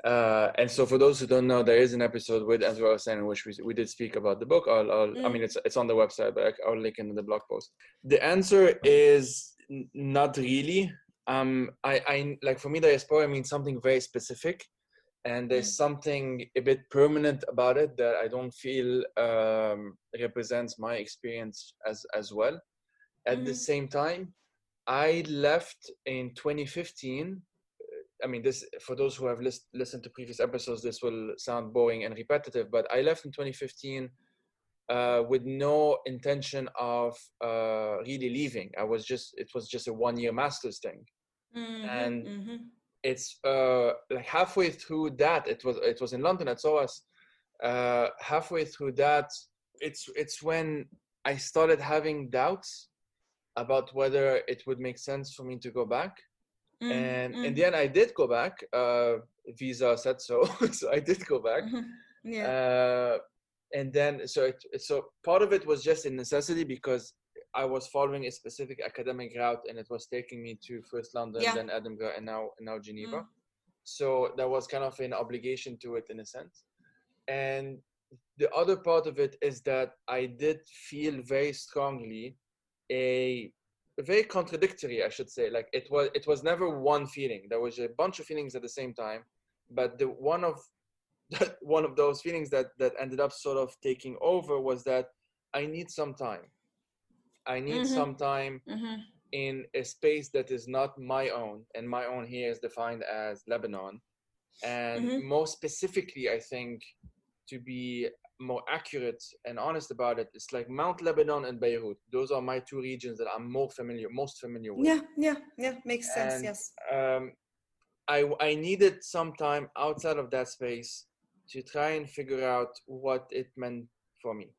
And so for those who don't know, there is an episode with Andrew Arsan in which we did speak about the book. I mean, it's on the website, but I'll link in the blog post. The answer is not really. I like, for me, diaspora means something very specific, and there's something a bit permanent about it that I don't feel represents my experience as well. At the same time, I left in 2015. I mean, this, for those who have listened to previous episodes, this will sound boring and repetitive, but I left in 2015 with no intention of really leaving. It was just a 1-year master's thing. It's like halfway through that, it was in London at SOAS. Halfway through that, it's when I started having doubts about whether it would make sense for me to go back. And in the end, I did go back. Visa said so, so I did go back. And then, so part of it was just a necessity, because I was following a specific academic route, and it was taking me to first London, then Edinburgh, and now Geneva. So there was kind of an obligation to it in a sense. And the other part of it is that I did feel very strongly a very contradictory, I should say. Like it was never one feeling. There was a bunch of feelings at the same time, but the one of those feelings that ended up sort of taking over was that I need some time. I need some time in a space that is not my own, and my own here is defined as Lebanon. And more specifically, I think, to be more accurate and honest about it, it's like Mount Lebanon and Beirut. Those are my two regions that I'm most familiar with. Yeah, makes sense. And yes. I needed some time outside of that space to try and figure out what it meant for me.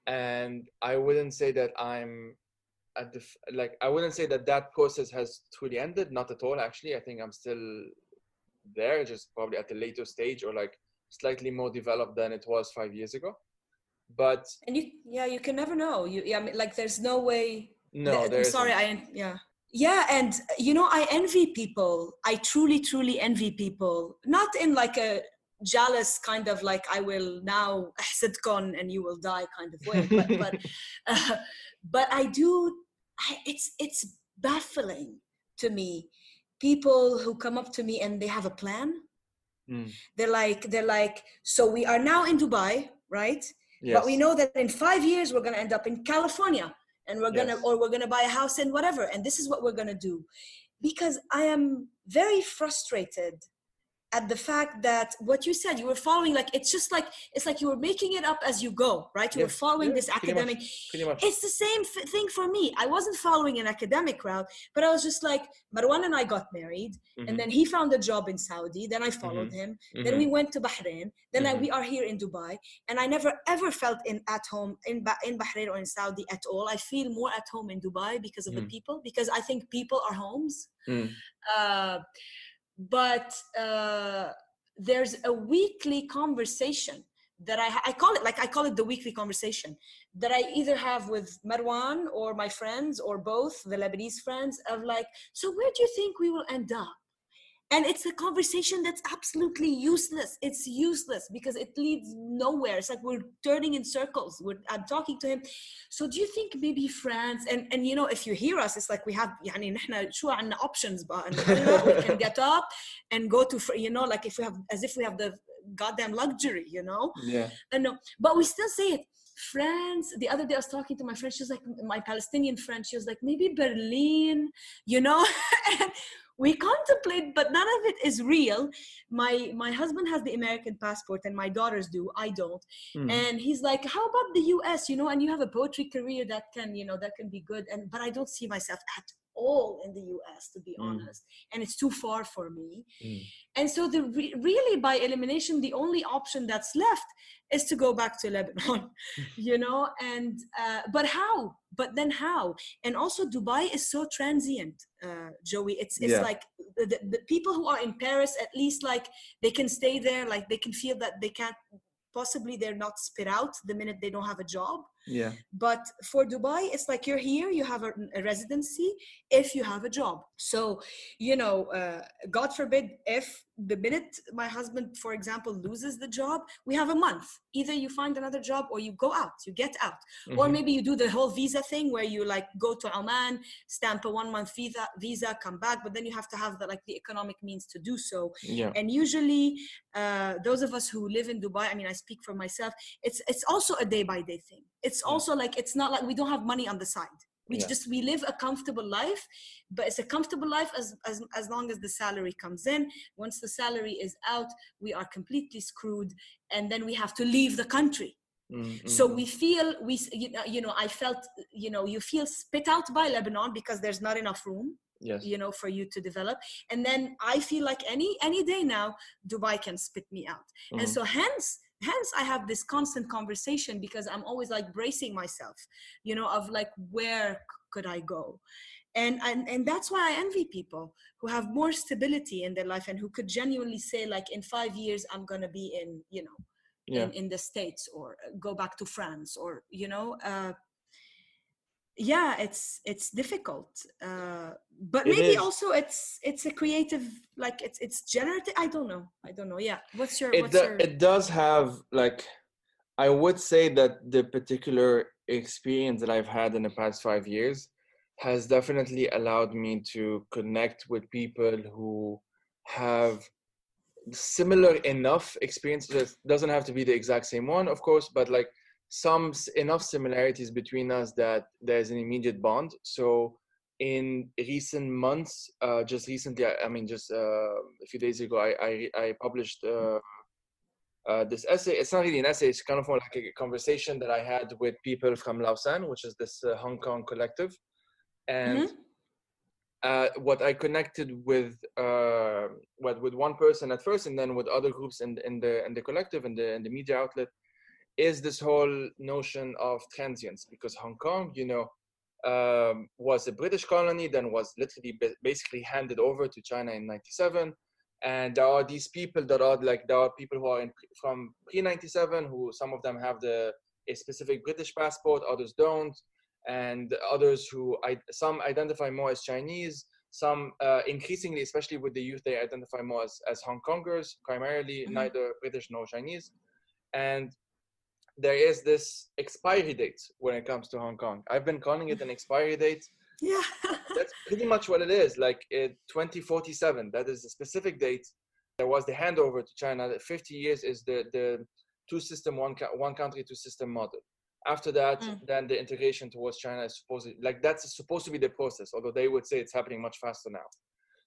And I wouldn't say that I'm at I wouldn't say that process has truly ended. Not at all, actually. I think I'm still there, just probably at a later stage, or like slightly more developed than it was 5 years ago. But you can never know. I mean, like there's no way. No, I'm sorry. And I envy people. I truly envy people. Not in like a jealous kind of like I will now ahsidkon and you will die kind of way. But I do. It's baffling to me. People who come up to me and they have a plan. They're like, so we are now in Dubai, right? Yes. But we know that in 5 years we're gonna end up in California, and we're gonna buy a house and whatever, and this is what we're gonna do. Because I am very frustrated at the fact that what you said, you were following, like it's like you were making it up as you go, right? You were following this academic. Pretty much. It's the same thing for me. I wasn't following an academic route, but I was just like, Marwan and I got married, and then he found a job in Saudi. Then I followed him. Then we went to Bahrain. Then we are here in Dubai, and I never ever felt at home in Bahrain or in Saudi at all. I feel more at home in Dubai because of the people, because I think people are homes. But there's a weekly conversation that I call it the weekly conversation that I either have with Marwan or my friends or both, the Lebanese friends, of like, so where do you think we will end up? And it's a conversation that's absolutely useless. It's useless because it leads nowhere. It's like we're turning in circles. I'm talking to him. So do you think maybe France, and if you hear us, it's like we have, نحن شو عنا options, but we can get up and go to, like if we have the goddamn luxury, Yeah. And no, but we still say it. France, the other day I was talking to my friend, she was like, my Palestinian friend, she was like, maybe Berlin, and we contemplate, but none of it is real. My husband has the American passport and my daughters do, I don't. And he's like, how about the US, and you have a poetry career that can be good, but I don't see myself at all in the US, to be honest, and it's too far for me. And so really by elimination, the only option that's left is to go back to Lebanon, and but how? But then how? And also Dubai is so transient, Joey. It's like the people who are in Paris, at least like they can stay there, like they can feel that they can't, possibly they're not spit out the minute they don't have a job. Yeah. But for Dubai, it's like you're here, you have a residency if you have a job. So, God forbid, if the minute my husband, for example, loses the job, we have a month. Either you find another job or you go out, you get out. Or maybe you do the whole visa thing where you like go to Oman, stamp a 1 month visa, come back, but then you have to have the economic means to do so. Yeah. And usually those of us who live in Dubai, I speak for myself, it's also a day by day thing. It's also like, it's not like we don't have money on the side. We live a comfortable life, but it's a comfortable life as long as the salary comes in. Once the salary is out, we are completely screwed, and then we have to leave the country. So we feel, I felt, you feel spit out by Lebanon because there's not enough room. Yes. For you to develop. And then I feel like any day now, Dubai can spit me out. And so hence I have this constant conversation, because I'm always like bracing myself, of like, where could I go? And that's why I envy people who have more stability in their life and who could genuinely say, like, in 5 years, I'm going to be in, in the States, or go back to France, or, it's difficult, but It maybe is. also it's a creative, like it's generative. I don't know. Yeah, what's your It does have, like, I would say that the particular experience that I've had in the past 5 years has definitely allowed me to connect with people who have similar enough experiences. It doesn't have to be the exact same one, of course, but like enough similarities between us that there's an immediate bond. So in recent months, just recently, I mean, just a few days ago, I published this essay. It's not really an essay, it's kind of more like a conversation that I had with people from Lausanne, which is this Hong Kong collective. And what I connected with one person at first, and then with other groups in the collective and the media outlet, is this whole notion of transience, because Hong Kong, was a British colony, then was literally basically handed over to China in 97. And there are these people that are like, there are people who are from pre-97, who some of them have a specific British passport, others don't. And others who some identify more as Chinese, some increasingly, especially with the youth, they identify more as Hong Kongers, primarily neither British nor Chinese. And there is this expiry date when it comes to Hong Kong. I've been calling it an expiry date. Yeah. That's pretty much what it is. Like 2047, that is a specific date. There was the handover to China. 50 years is the two system, one country, two system model. After that, then the integration towards China is that's supposed to be the process, although they would say it's happening much faster now.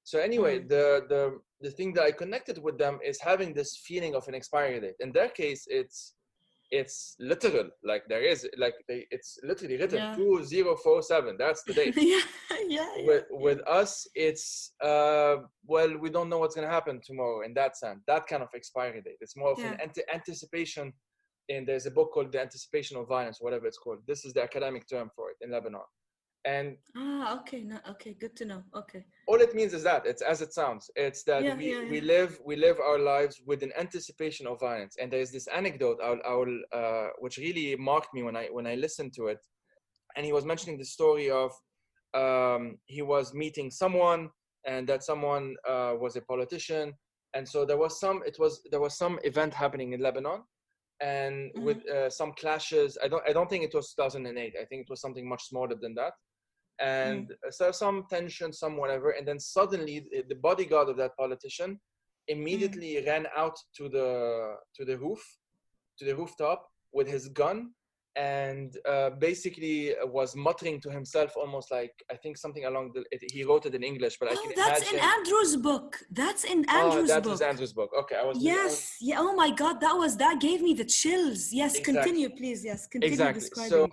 So anyway, the thing that I connected with them is having this feeling of an expiry date. In their case, it's literal, like there is, like it's literally written 2047. That's the date. With us, it's well, we don't know what's going to happen tomorrow. In that sense, that kind of expiry date, it's more of an anticipation. And there's a book called The Anticipation of Violence, whatever it's called. This is the academic term for it in Lebanon. And okay, good to know. Okay, all it means is that it's as it sounds. It's that we live our lives with an anticipation of violence. And there's this anecdote which really marked me when I listened to it. And he was mentioning the story of he was meeting someone, and that someone was a politician. And so there was some event happening in Lebanon, and with some clashes. I don't think it was 2008. I think it was something much smaller than that. And so some tension, some whatever. And then suddenly the bodyguard of that politician immediately ran out to the rooftop with his gun, and basically was muttering to himself, almost like, I think something along he wrote it in English, but I can that's imagine. in Andrew's book. That's in Andrew's book. That was Andrew's book. Okay, Oh my God, that gave me the chills. Yes, exactly. Continue, please. Yes, continue describing. So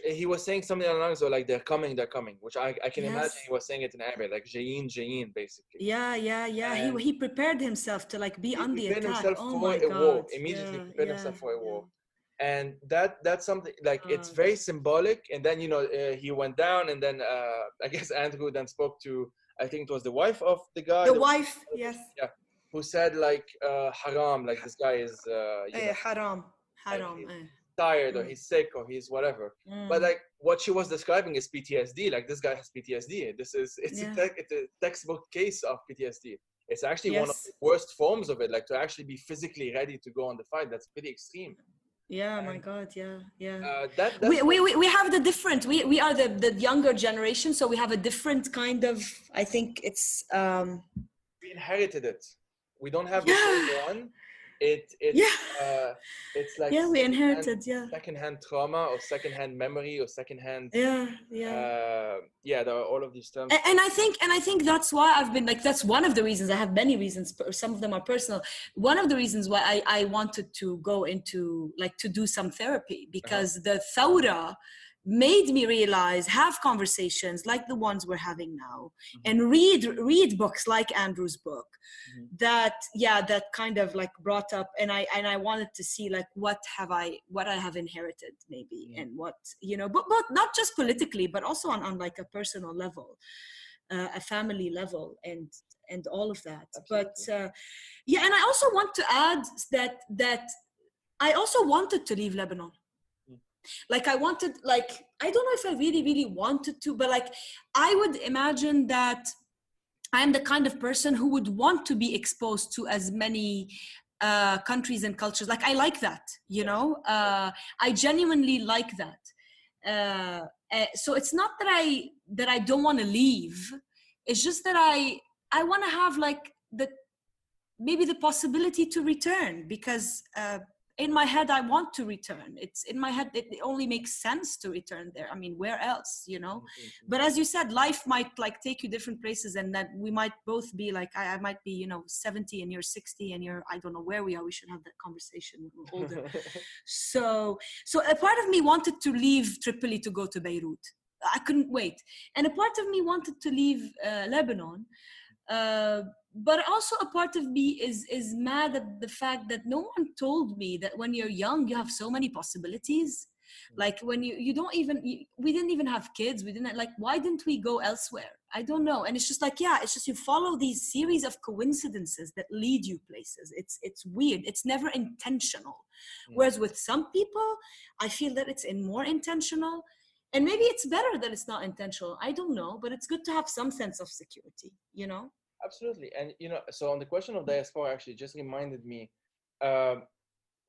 he was saying something along those lines, like they're coming, which I can imagine he was saying it in Arabic, like Jayin, basically. Yeah. He prepared himself to like be on the attack. Oh my God. Immediately prepared himself for a war. And that's something like it's very symbolic. And then he went down, and then I guess Andrew then spoke to, I think it was the wife of the guy. The wife, yes. Yeah, who said like haram, like this guy is haram. Tired, or he's sick, or he's whatever. But like what she was describing is PTSD. Like this guy has PTSD. It's a textbook case of PTSD. It's actually one of the worst forms of it. Like to actually be physically ready to go on the fight. That's pretty extreme. Yeah, my God, yeah. We have the different. We are the younger generation, so we have a different kind of. I think it's. We inherited it. We don't have the same one. It's like we inherited secondhand trauma, or secondhand memory, or secondhand. There are all of these terms. And I think that's why I've been like, that's one of the reasons. I have many reasons, some of them are personal. One of the reasons why I wanted to go into, like, to do some therapy, because the thawra made me realize, have conversations like the ones we're having now, and read books like Andrew's book, that kind of like brought up, and I wanted to see like what I have inherited maybe, and what, but not just politically, but also on like a personal level, a family level, and all of that. Absolutely. But and I also want to add that I also wanted to leave Lebanon. Like I wanted, like, I don't know if I really, really wanted to, but like, I would imagine that I'm the kind of person who would want to be exposed to as many countries and cultures. Like I like that, you know, I genuinely like that. So it's not that I don't want to leave. It's just that I want to have like maybe the possibility to return, because in my head I want to return. It's in my head, it only makes sense to return there. I mean, where else, you know? But as you said, life might like take you different places, and that we might both be like, I might be, you know, 70 and you're 60 and you're, I don't know where we are. We should have that conversation when we're older. So a part of me wanted to leave Tripoli to go to Beirut. I couldn't wait. And a part of me wanted to leave Lebanon. But also a part of me is mad at the fact that no one told me that when you're young, you have so many possibilities. Like when we didn't even have kids. We didn't, like, why didn't we go elsewhere? I don't know. And it's just like, yeah, it's just you follow these series of coincidences that lead you places. It's weird. It's never intentional. Whereas with some people, I feel that it's more intentional. And maybe it's better that it's not intentional. I don't know, but it's good to have some sense of security, you know? Absolutely. And, you know, so on the question of diaspora, actually just reminded me,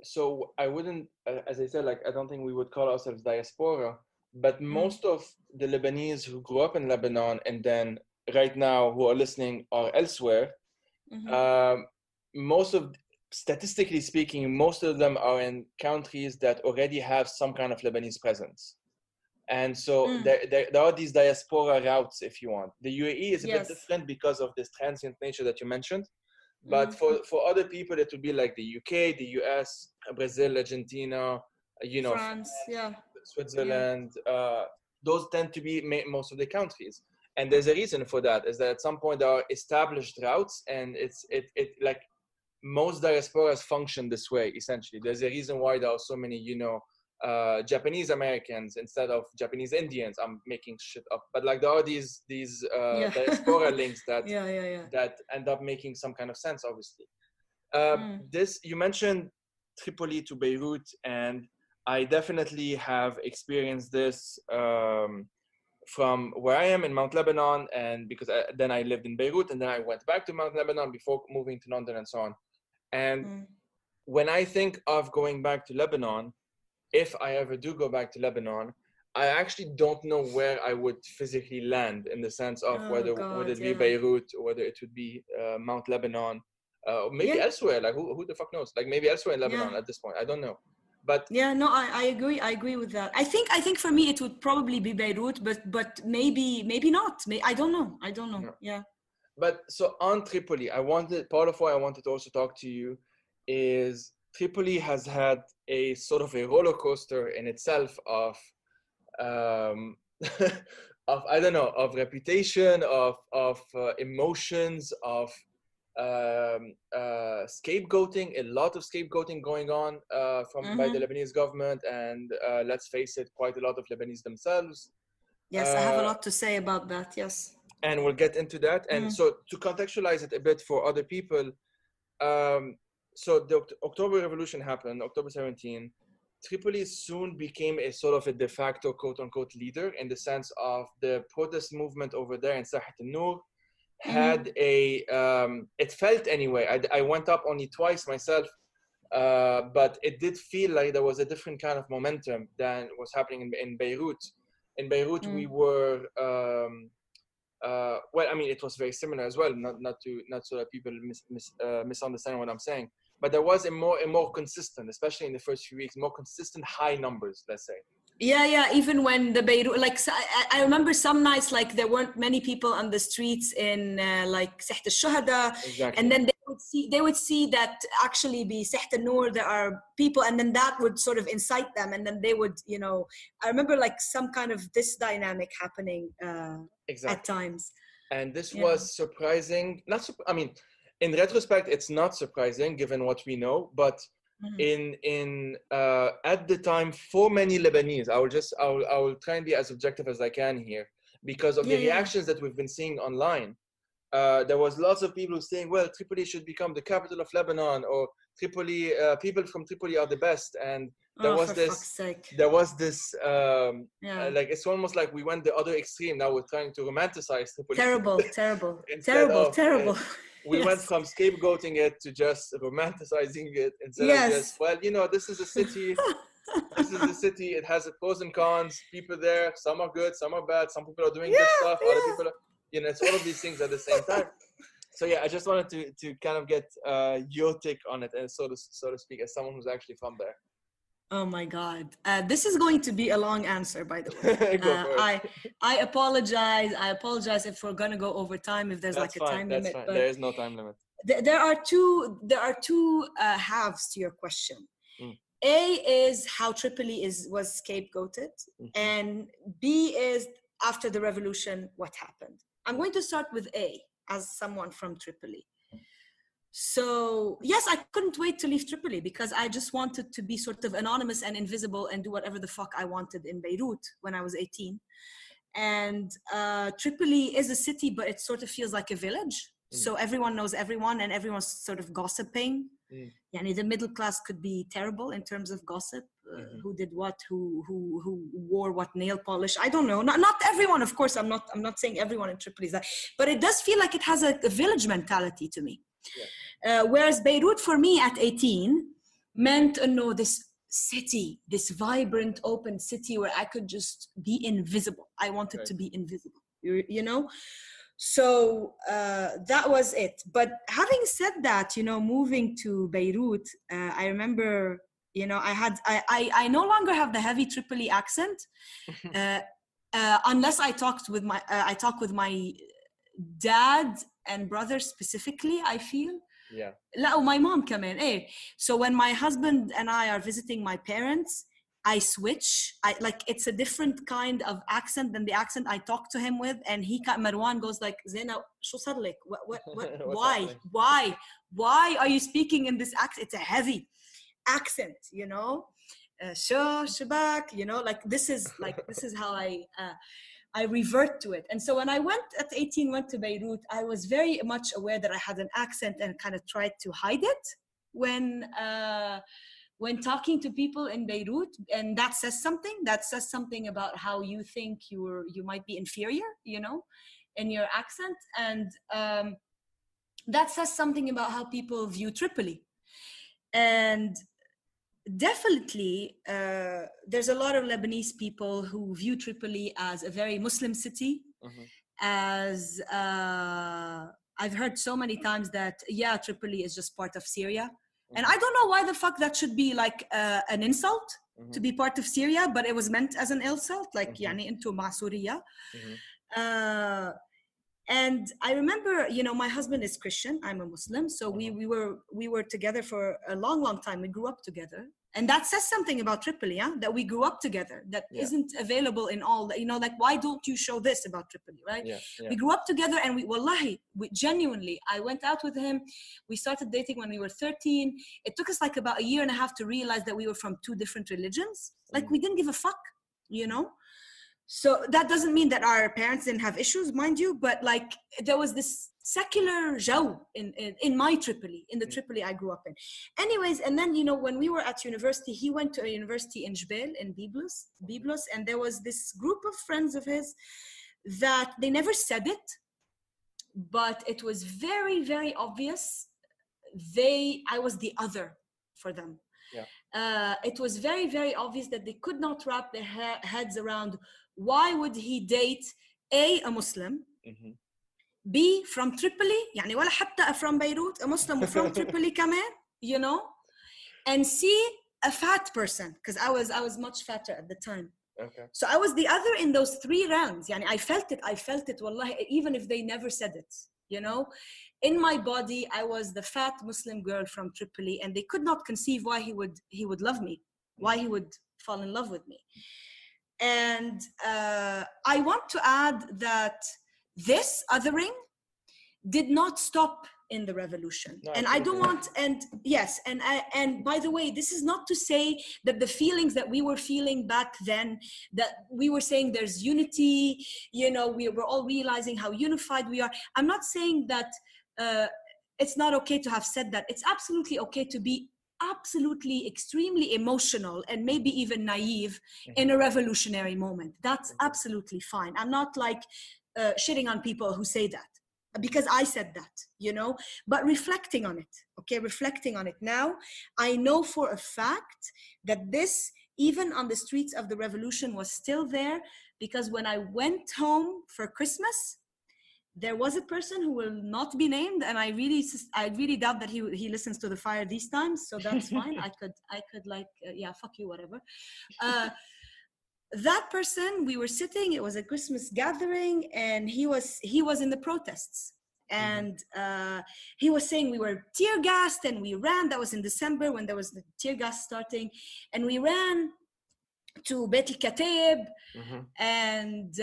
so I wouldn't, as I said, like, I don't think we would call ourselves diaspora, but most of the Lebanese who grew up in Lebanon and then right now who are listening are elsewhere, statistically speaking, most of them are in countries that already have some kind of Lebanese presence. And so there are these diaspora routes, if you want. The UAE is a bit different because of this transient nature that you mentioned. But for other people, it would be like the UK, the US, Brazil, Argentina, you know, France, Switzerland. Those tend to be most of the countries. And there's a reason for that, is that at some point there are established routes, and it like most diasporas function this way, essentially. There's a reason why there are so many, you know, Japanese Americans instead of Japanese Indians. I'm making shit up, but like there are these diaspora links that that end up making some kind of sense, obviously. This, you mentioned Tripoli to Beirut, and I definitely have experienced this from where I am in Mount Lebanon, and because then I lived in Beirut, and then I went back to Mount Lebanon before moving to London and so on. And when I think of going back to Lebanon, if I ever do go back to Lebanon, I actually don't know where I would physically land, in the sense of would it be Beirut, or whether it would be Mount Lebanon, or maybe elsewhere. Like who the fuck knows? Like maybe elsewhere in Lebanon at this point. I don't know. But I agree with that. I think for me it would probably be Beirut, but maybe not. I don't know. No. Yeah. But so on Tripoli, part of why I wanted to also talk to you is Tripoli has had a sort of a roller coaster in itself of of, I don't know, of reputation, of emotions, of scapegoating, a lot of scapegoating going on by the Lebanese government, and let's face it, quite a lot of Lebanese themselves. Yes, I have a lot to say about that. Yes. And we'll get into that. And so to contextualize it a bit for other people, so the October Revolution happened, October 17. Tripoli soon became a sort of a de facto quote-unquote leader, in the sense of the protest movement over there in Sahat al-Nur had it felt anyway, I went up only twice myself, but it did feel like there was a different kind of momentum than was happening in Beirut. In Beirut, we were, well, I mean, it was very similar as well, not so that people misunderstand what I'm saying. But there was a more consistent, especially in the first few weeks, more consistent high numbers, let's say. Yeah. Even when the Beirut, like, I remember some nights, like, there weren't many people on the streets in like Saht al-Shuhada. Exactly. And then they would see that actually be Saht al-Nur, there are people, and then that would sort of incite them. And then they would, you know, I remember like some kind of this dynamic happening at times. And this was surprising. I mean, in retrospect, it's not surprising given what we know, but at the time, for many Lebanese, I will try and be as objective as I can here, because of the reactions that we've been seeing online. There was lots of people saying, well, Tripoli should become the capital of Lebanon, or Tripoli, people from Tripoli are the best. And there Oh, was for this, fuck's sake. there was this, Yeah. like it's almost like we went the other extreme. Now we're trying to romanticize Tripoli. Terrible. Instead of, Terrible. we went Yes. from scapegoating it to just romanticizing it instead of Yes. just, well, you know, this is a city. This is a city. It has its pros and cons. People there, some are good, some are bad. Some people are doing good stuff. Other people are, you know, it's all of these things at the same time. So yeah, I just wanted to kind of get your take on it, and so to speak, as someone who's actually from there. Oh my God. This is going to be a long answer, by the way. Go for it. I apologize. I apologize if we're going to go over time, if there's That's like a fine. time That's limit. fine. But There is no time limit. there are two halves to your question. A is how Tripoli was scapegoated, and B is after the revolution, what happened. I'm going to start with A as someone from Tripoli. So yes, I couldn't wait to leave Tripoli because I just wanted to be sort of anonymous and invisible and do whatever the fuck I wanted in Beirut when I was 18. And Tripoli is a city, but it sort of feels like a village. So everyone knows everyone and everyone's sort of gossiping. Yani the middle class could be terrible in terms of gossip. Who did what? Who wore what nail polish? I don't know. Not everyone, of course. I'm not saying everyone in Tripoli is that, but it does feel like it has a village mentality to me. Whereas Beirut for me at 18 meant this city, this vibrant, open city where I could just be invisible. I wanted to be invisible, you know? So that was it. But having said that, you know, moving to Beirut, I remember, you know, I no longer have the heavy Tripoli accent, unless I talk with my dad and brother specifically, I feel. Yeah. لا my mom كمان. So when my husband and I are visiting my parents, I switch. Like it's a different kind of accent than the accent I talk to him with, and Marwan goes like, Zeina, شو صار لك? Why are you speaking in this accent? It's a heavy accent, you know. Shabak, you know, like this is how I revert to it. And so when I went at 18, went to Beirut, I was very much aware that I had an accent and kind of tried to hide it when talking to people in Beirut. And that says something. That says something about how you think you might be inferior, you know, in your accent. And that says something about how people view Tripoli. And definitely, there's a lot of Lebanese people who view Tripoli as a very Muslim city, as I've heard so many times that, Tripoli is just part of Syria. And I don't know why the fuck that should be like an insult to be part of Syria, but it was meant as an insult, like, يعني انتو مع سوريا. And I remember, you know, my husband is Christian, I'm a Muslim. So we were together for a long, long time. We grew up together. And that says something about Tripoli, that we grew up together, that isn't available in all, you know, like, why don't you show this about Tripoli, right? We grew up together, and we genuinely, I went out with him. We started dating when we were 13. It took us like about a year and a half to realize that we were from two different religions. Like, we didn't give a fuck, you know? So that doesn't mean that our parents didn't have issues, mind you, but like there was this secular jaw in my Tripoli, in the Tripoli I grew up in. Anyways, and then, you know, when we were at university, he went to a university in Jbel, in Byblos, and there was this group of friends of his that they never said it, but it was very, very obvious. I was the other for them. It was very, very obvious that they could not wrap their heads around why would he date a Muslim, B from Tripoli, يعني ولا حتى from Beirut, a Muslim from Tripoli كمان, you know, and C, a fat person, because I was much fatter at the time. So I was the other in those three realms. يعني I felt it, wallahi, even if they never said it, you know. In my body, I was the fat Muslim girl from Tripoli, and they could not conceive why he would love me, why he would fall in love with me. And I want to add that this othering did not stop in the revolution. No, and I don't want, and yes, and by the way, this is not to say that the feelings that we were feeling back then, that we were saying there's unity, you know, we were all realizing how unified we are. I'm not saying that it's not okay to have said that. It's absolutely okay to be absolutely extremely emotional and maybe even naive in a revolutionary moment. That's absolutely fine. I'm not like shitting on people who say that, because I said that, you know, but reflecting on it, okay, reflecting on it now, I know for a fact that this, even on the streets of the revolution, was still there, because when I went home for Christmas, there was a person who will not be named, and I really doubt that he listens to The Fire these times, so that's fine. I could like, yeah, fuck you, whatever. That person, we were sitting, it was a Christmas gathering, and he was in the protests, and he was saying we were tear gassed and we ran. That was in December when there was the tear gas starting, and we ran to Beit al-Kataib, and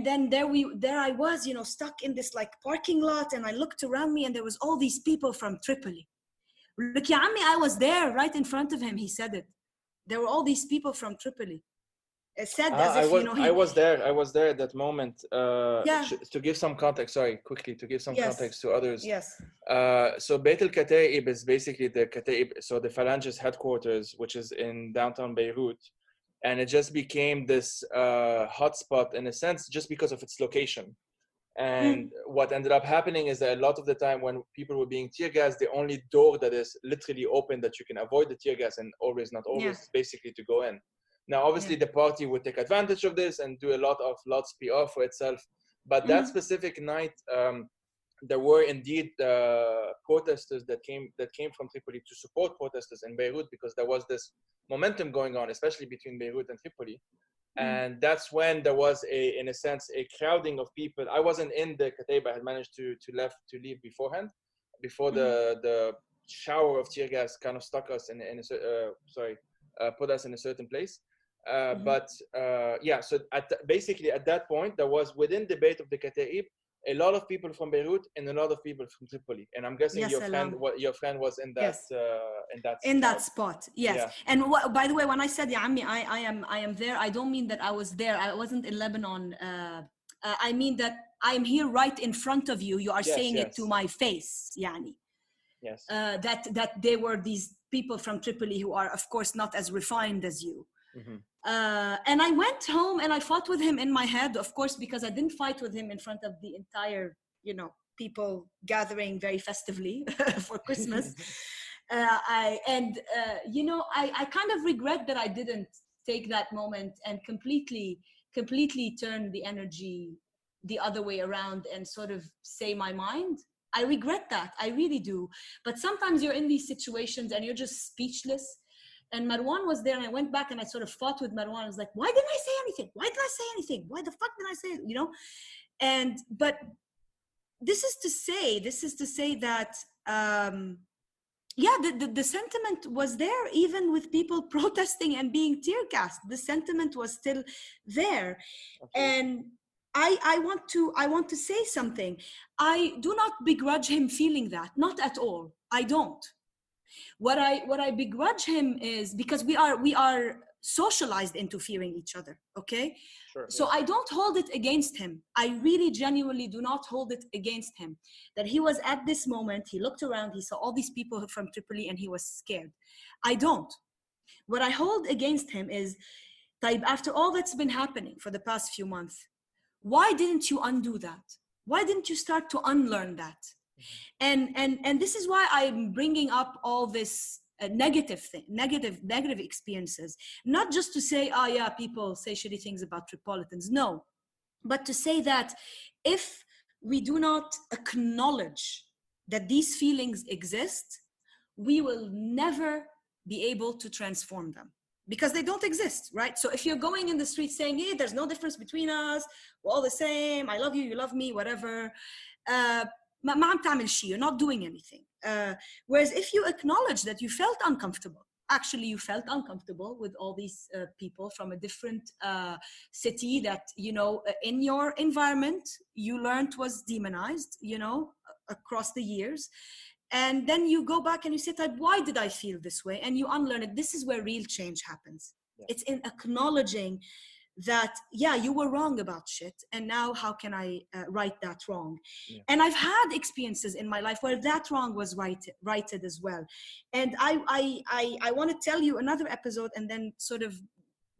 then there I was, you know, stuck in this like parking lot, and I looked around me and there was all these people from Tripoli. Look, ya ammi, I was there right in front of him. He said it. There were all these people from Tripoli. It said as if, you know, I was there at that moment. Yeah. To give some context, quickly, to give some context to others. Yes. So Beit al-Kataib is basically the Kataib, so the Phalangist headquarters, which is in downtown Beirut. And it just became this hotspot in a sense, just because of its location. And what ended up happening is that a lot of the time when people were being tear gassed, the only door that is literally open that you can avoid the tear gas, and not always, is basically to go in. Now, obviously, the party would take advantage of this and do a lot of PR for itself. But that specific night, there were indeed protesters that came from Tripoli to support protesters in Beirut, because there was this momentum going on, especially between Beirut and Tripoli. And that's when there was in a sense, a crowding of people. I wasn't in the Kataib. I had managed to leave beforehand, before the shower of tear gas kind of stuck us put us in a certain place. So basically at that point, there was, within the debate of the Kataib, a lot of people from Beirut and a lot of people from Tripoli. And I'm guessing your friend was in that that spot. Yes. Yeah. And by the way, when I said, ya ammi, I am there, I don't mean that I was there. I wasn't in Lebanon. I mean that I'm here right in front of you. You are saying it to my face, yani. Yes. That they were these people from Tripoli who are, of course, not as refined as you. And I went home and I fought with him in my head, of course, because I didn't fight with him in front of the entire, you know, people gathering very festively for Christmas. I kind of regret that I didn't take that moment and completely turn the energy the other way around and sort of say my mind. I regret that. I really do. But sometimes you're in these situations and you're just speechless. And Marwan was there, and I went back and I sort of fought with Marwan. I was like, why didn't I say anything? Why did I say anything? Why the fuck did I say it? You know? But this is to say that, the sentiment was there, even with people protesting and being tear gassed. The sentiment was still there. Okay. And I want to say something. I do not begrudge him feeling that, not at all. I don't. What I begrudge him is because we are socialized into fearing each other, okay? Sure, so yes. I don't hold it against him. I really genuinely do not hold it against him that he was at this moment, he looked around, he saw all these people from Tripoli and he was scared. I don't. What I hold against him is, after all that's been happening for the past few months, why didn't you undo that? Why didn't you start to unlearn that? And this is why I'm bringing up all this negative experiences, not just to say, people say shitty things about Tripolitans, no, but to say that if we do not acknowledge that these feelings exist, we will never be able to transform them, because they don't exist, right? So if you're going in the street saying, hey, there's no difference between us, we're all the same, I love you, you love me, whatever, you're not doing anything. Whereas if you acknowledge that you felt uncomfortable, actually you felt uncomfortable with all these people from a different city that, you know, in your environment, you learned was demonized, you know, across the years. And then you go back and you say, why did I feel this way? And you unlearn it. This is where real change happens. Yeah. It's in acknowledging that, yeah, you were wrong about shit, and now how can I right that wrong? Yeah. And I've had experiences in my life where that wrong was righted as well. And I want to tell you another episode and then sort of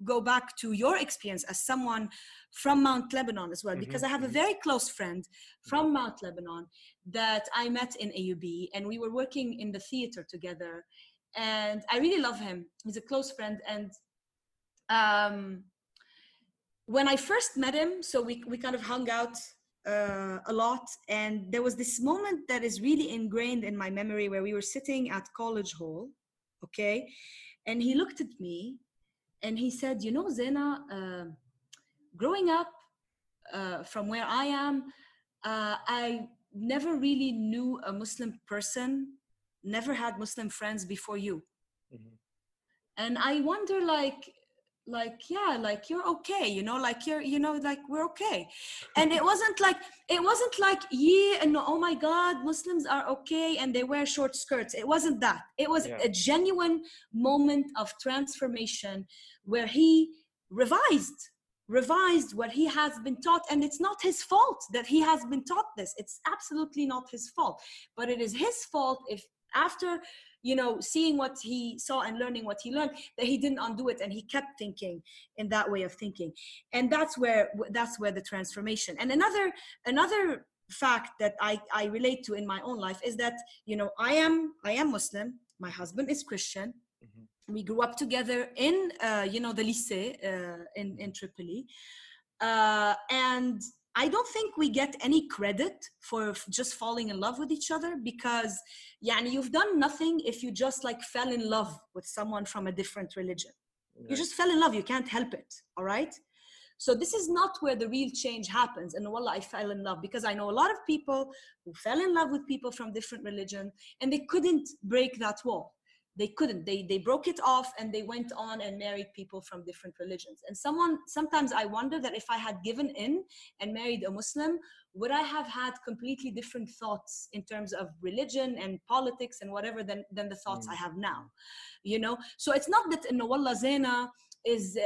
go back to your experience as someone from Mount Lebanon as well, because I have a very close friend from Mount Lebanon that I met in AUB, and we were working in the theater together, and I really love him. He's a close friend. And when I first met him, so we kind of hung out a lot, and there was this moment that is really ingrained in my memory where we were sitting at College Hall, okay, and he looked at me and he said, you know, Zeina, growing up from where I am, I never really knew a Muslim person, never had Muslim friends before you. And I wonder, like, yeah, like, you're okay, you know, like, you're, you know, like, we're okay. And it wasn't like, yeah, and oh my God, Muslims are okay and they wear short skirts. It wasn't that. It was a genuine moment of transformation where he revised what he has been taught. And it's not his fault that he has been taught this. It's absolutely not his fault, but it is his fault if after, you know, seeing what he saw and learning what he learned, that he didn't undo it and he kept thinking in that way of thinking. And that's where the transformation. And another fact that I relate to in my own life is that, you know, I am Muslim, my husband is Christian. We grew up together in you know, the lycée in Tripoli, and I don't think we get any credit for just falling in love with each other, because yani, you've done nothing if you just like fell in love with someone from a different religion. You just fell in love, you can't help it, all right? So this is not where the real change happens. And wallah, I fell in love, because I know a lot of people who fell in love with people from different religions and they couldn't break that wall. They couldn't. They broke it off and they went on and married people from different religions. And sometimes I wonder that if I had given in and married a Muslim, would I have had completely different thoughts in terms of religion and politics and whatever than the thoughts I have now, you know? So it's not that wallah, Zeina is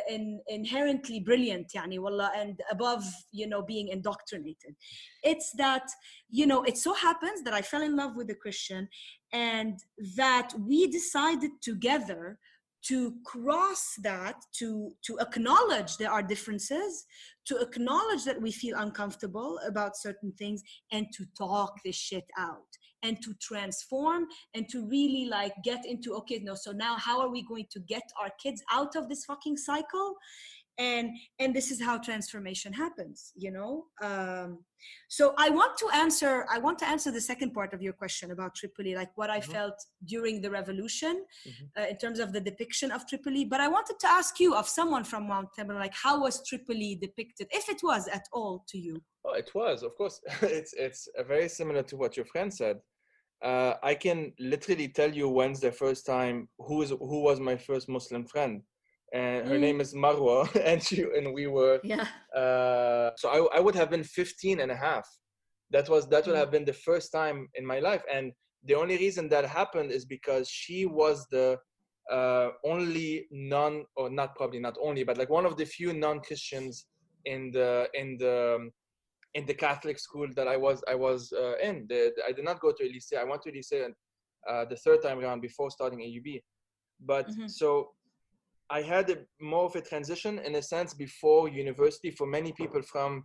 inherently brilliant, yani, wallah, and above, you know, being indoctrinated. It's that, you know, it so happens that I fell in love with a Christian, and that we decided together to cross that, to acknowledge there are differences, to acknowledge that we feel uncomfortable about certain things, and to talk this shit out, and to transform, and to really like get into, okay, no, so now how are we going to get our kids out of this fucking cycle? And this is how transformation happens, you know? So I want to answer the second part of your question about Tripoli, like what I felt during the revolution in terms of the depiction of Tripoli. But I wanted to ask you, of someone from Mount Lebanon, like how was Tripoli depicted, if it was at all to you? Oh, it was, of course. It's very similar to what your friend said. I can literally tell you when's the first time, who was my first Muslim friend. And her name is Marwa, and we were, so I would have been 15 and a half. That would have been the first time in my life. And the only reason that happened is because she was the only probably not only, but like one of the few non-Christians in the Catholic school that I was in. I did not go to a lycée. I went to a lycée the third time around before starting AUB. But so I had more of a transition in a sense before university. For many people from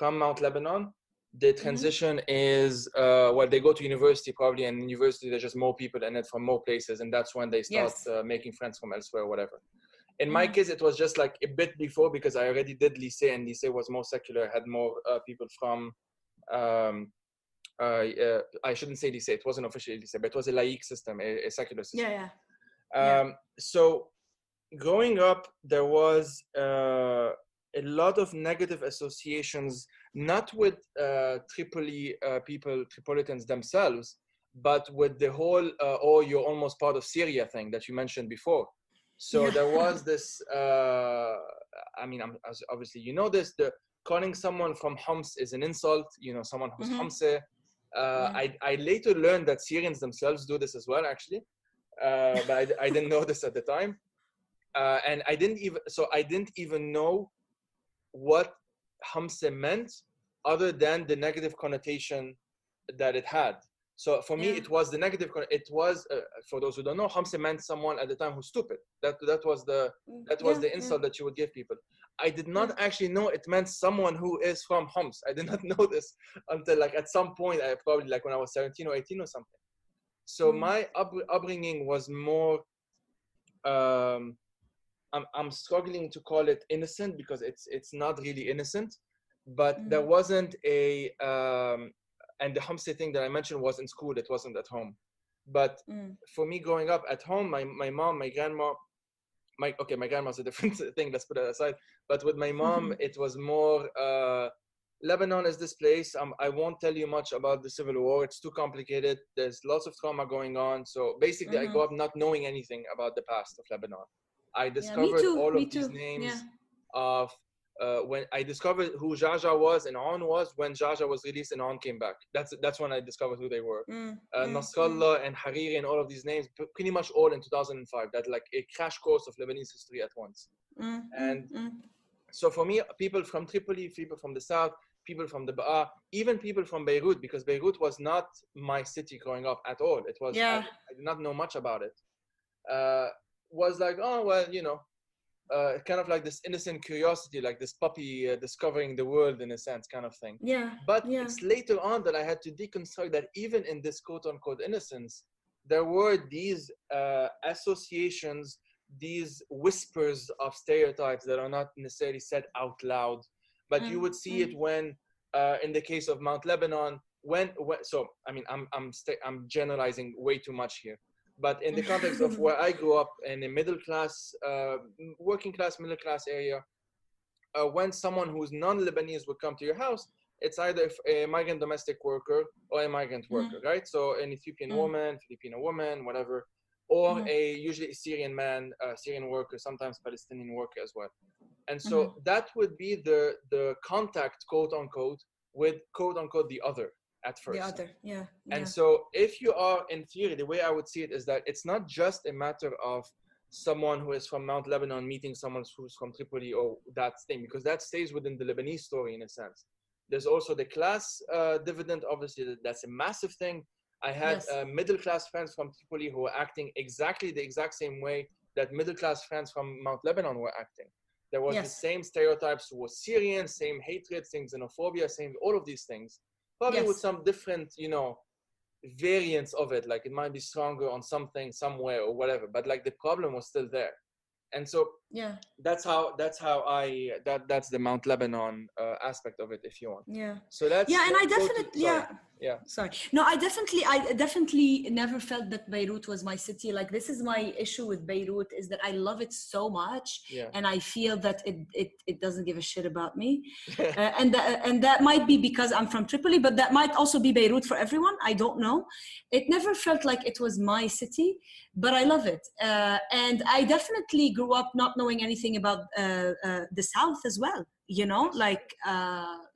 Mount Lebanon, the transition is, they go to university probably, and in university there's just more people in it from more places, and that's when they start making friends from elsewhere or whatever. In my case, it was just like a bit before, because I already did lycée, and lycée was more secular, had more people from, I shouldn't say lycée, it wasn't officially lycée, but it was a laïque system, a secular system. So growing up, there was a lot of negative associations, not with Tripoli people, Tripolitans themselves, but with the whole, you're almost part of Syria thing that you mentioned before. So there was this, I mean, obviously, you know this, the calling someone from Homs is an insult, you know, someone who's Homse. I later learned that Syrians themselves do this as well, actually. But I didn't know this at the time. And I didn't even know what Hamse meant other than the negative connotation that it had. So for me, it was the negative. It was for those who don't know, Hamse meant someone at the time who's stupid. That was the insult that you would give people. I did not actually know it meant someone who is from Homs. I did not know this until like at some point, I probably like when I was 17 or 18 or something. So my upbringing was more. I'm struggling to call it innocent because it's not really innocent, but there wasn't a. And the Hamse thing that I mentioned was in school, it wasn't at home. But for me growing up at home, my mom, my grandma, my grandma's a different thing, let's put that aside. But with my mom, it was more, Lebanon is this place. I won't tell you much about the civil war. It's too complicated. There's lots of trauma going on. So basically I grew up not knowing anything about the past of Lebanon. I discovered all of these names of, when I discovered who Jaja was and On was when Jaja was released and On came back. That's when I discovered who they were. Nasrallah and Hariri and all of these names, pretty much all in 2005. That like a crash course of Lebanese history at once. So for me, people from Tripoli, people from the south, people from the Ba'a, even people from Beirut, because Beirut was not my city growing up at all. It was I did not know much about it. Was like, oh well, you know. Kind of like this innocent curiosity, like this puppy discovering the world in a sense, kind of thing. But it's later on that I had to deconstruct that even in this quote-unquote innocence, there were these associations, these whispers of stereotypes that are not necessarily said out loud. But you would see it when, in the case of Mount Lebanon, when so I mean, I'm generalizing way too much here. But in the context of where I grew up in a middle class, working class, middle class area, when someone who's non-Lebanese would come to your house, it's either a migrant domestic worker or a migrant worker, right? So an Ethiopian woman, Filipino woman, whatever, or usually a Syrian man, Syrian worker, sometimes Palestinian worker as well. And so that would be the contact, quote unquote, with quote unquote the other. At first. The other, And so if you are, in theory, the way I would see it is that it's not just a matter of someone who is from Mount Lebanon meeting someone who's from Tripoli or that thing, because that stays within the Lebanese story in a sense. There's also the class dividend, obviously, that's a massive thing. I had middle-class friends from Tripoli who were acting exactly the exact same way that middle-class friends from Mount Lebanon were acting. There was the same stereotypes towards Syrians, same hatred, same xenophobia, same all of these things. Probably with some different, you know, variants of it. Like it might be stronger on something somewhere or whatever, but like the problem was still there. And so that's the Mount Lebanon aspect of it, if you want. So that's and I definitely sorry. No, I definitely never felt that Beirut was my city. Like this is my issue with Beirut, is that I love it so much, and I feel that it doesn't give a shit about me. And that might be because I'm from Tripoli, but that might also be Beirut for everyone. I don't know. It never felt like it was my city, but I love it. And I definitely grew up not knowing anything about the South as well, you know, like,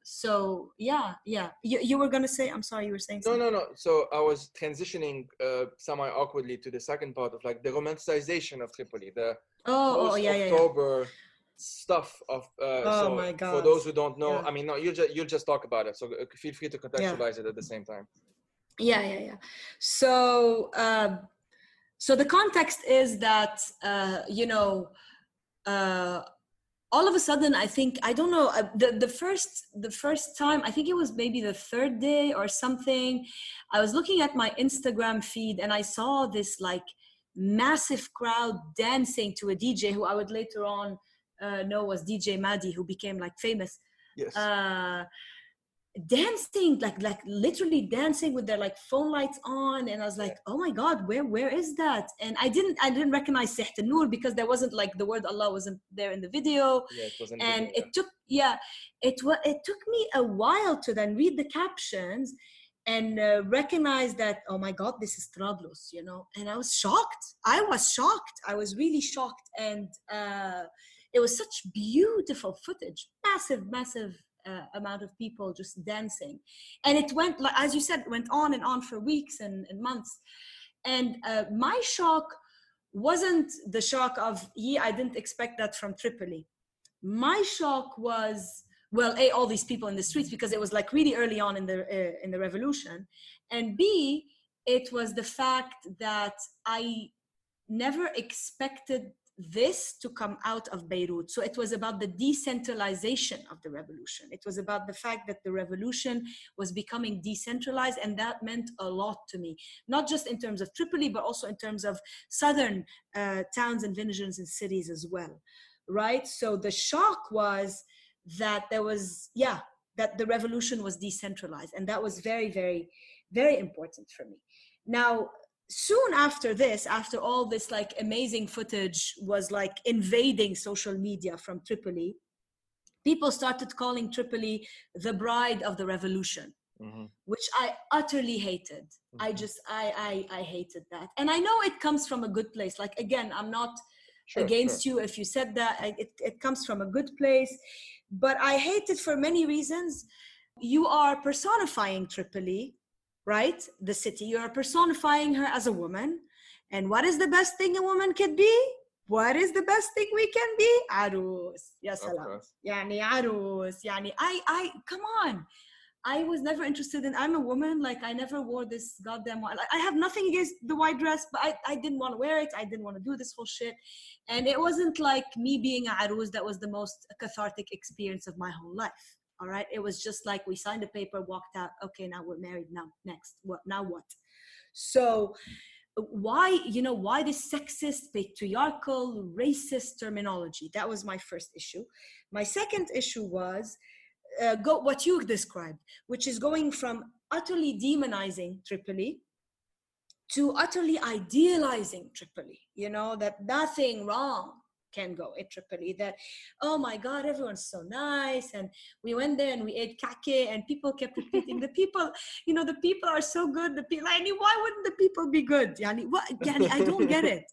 so you were going to say, I'm sorry, you were saying something. No. So I was transitioning semi-awkwardly to the second part of like the romanticization of Tripoli, the post-October stuff of, so my God. For those who don't know, I mean, no, you'll just talk about it. So feel free to contextualize it at the same time. So the context is that, you know, all of a sudden, I think, I don't know, the first time, I think it was maybe the third day or something, I was looking at my Instagram feed and I saw this like massive crowd dancing to a DJ who I would later on know was DJ Madi, who became like famous. Dancing, like literally dancing with their like phone lights on, and I was like, oh my God, where is that? And I didn't recognize Siht al-Nur because there wasn't like the word Allah wasn't there in the video. It wasn't. And it took me a while to then read the captions and recognize that, oh my God, this is Trablus, you know. And I was shocked. I was really shocked. And it was such beautiful footage, massive amount of people just dancing, and it went, like as you said, went on and on for weeks and months. And my shock wasn't the shock of I didn't expect that from Tripoli. My shock was, well, A, all these people in the streets, because it was like really early on in the revolution. And B, it was the fact that I never expected this to come out of Beirut. So it was about the decentralization of the revolution. It was about the fact that the revolution was becoming decentralized, and that meant a lot to me, not just in terms of Tripoli, but also in terms of southern towns and villages and cities as well, right? So the shock was that there was, that the revolution was decentralized, and that was very, very, very important for me. Now, soon after this, after all this like amazing footage was like invading social media from Tripoli, people started calling Tripoli the bride of the revolution, which I utterly hated. I hated that. And I know it comes from a good place. Like, again, I'm not against you if you said that. It comes from a good place, but I hate it for many reasons. You are personifying Tripoli, right? The city. You are personifying her as a woman. And what is the best thing a woman could be? What is the best thing we can be? Arus. Ya salam. Yani arus. Yani come on. I was never interested in, I'm a woman, like I never wore this goddamn white, like, I have nothing against the white dress, but I didn't want to wear it. I didn't want to do this whole shit. And it wasn't like me being a arus that was the most cathartic experience of my whole life. All right. It was just like we signed a paper, walked out. Okay, now we're married. Now, next. What? Now what? So why this sexist, patriarchal, racist terminology? That was my first issue. My second issue was what you described, which is going from utterly demonizing Tripoli to utterly idealizing Tripoli, that nothing wrong can go in Tripoli, that, oh my God, everyone's so nice. And we went there and we ate kake, and people kept repeating, the people are so good. The people, why wouldn't the people be good? I don't get it.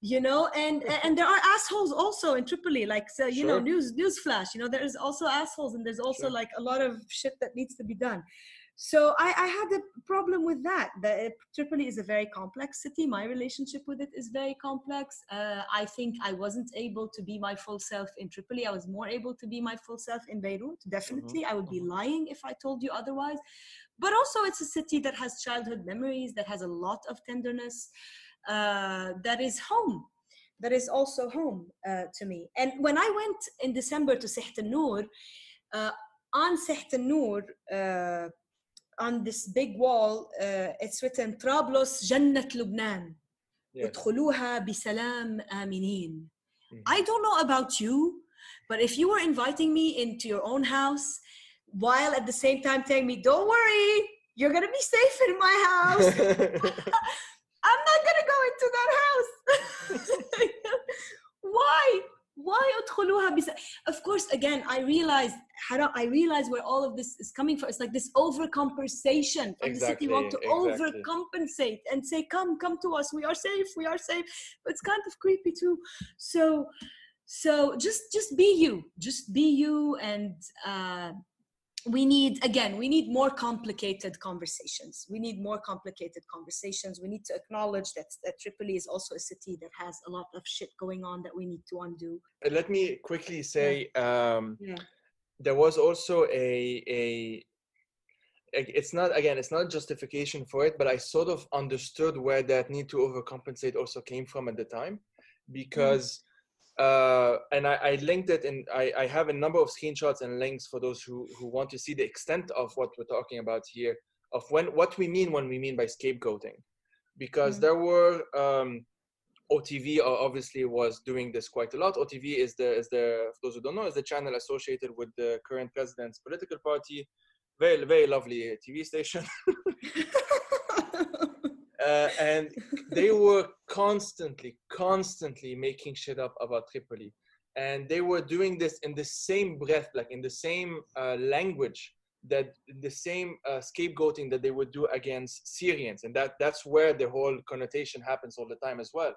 And there are assholes also in Tripoli, like, so, news flash, there's also assholes, and there's also like a lot of shit that needs to be done. So I had a problem with that. Tripoli is a very complex city. My relationship with it is very complex. I think I wasn't able to be my full self in Tripoli. I was more able to be my full self in Beirut, definitely. I would be lying if I told you otherwise. But also it's a city that has childhood memories, that has a lot of tenderness, that is home. That is also home to me. And when I went in December to Siht al-Noor, on Siht al-Noor, on this big wall, it's written, Trablos Jannat Lubnan. Udkhuluha bisalam aminin. I don't know about you, but if you were inviting me into your own house, while at the same time telling me, don't worry, you're going to be safe in my house, I'm not going to go into that house. Why? Why udkhuluha bisa? Of course, again, I realize where all of this is coming from. It's like this overcompensation from the city want to overcompensate and say, come to us. We are safe. But it's kind of creepy too. So just be you. And we need more complicated conversations. We need to acknowledge that Tripoli is also a city that has a lot of shit going on that we need to undo. Let me quickly say, there was also it's not justification for it, but I sort of understood where that need to overcompensate also came from at the time, because and I linked it, and I have a number of screenshots and links for those who want to see the extent of what we're talking about here, of what we mean when we mean by scapegoating. Because there were, OTV obviously was doing this quite a lot. OTV is the, for those who don't know, is the channel associated with the current president's political party. Very, very lovely TV station. And they were constantly making shit up about Tripoli. And they were doing this in the same breath, like in the same language, that the same scapegoating that they would do against Syrians. And that's where the whole connotation happens all the time as well.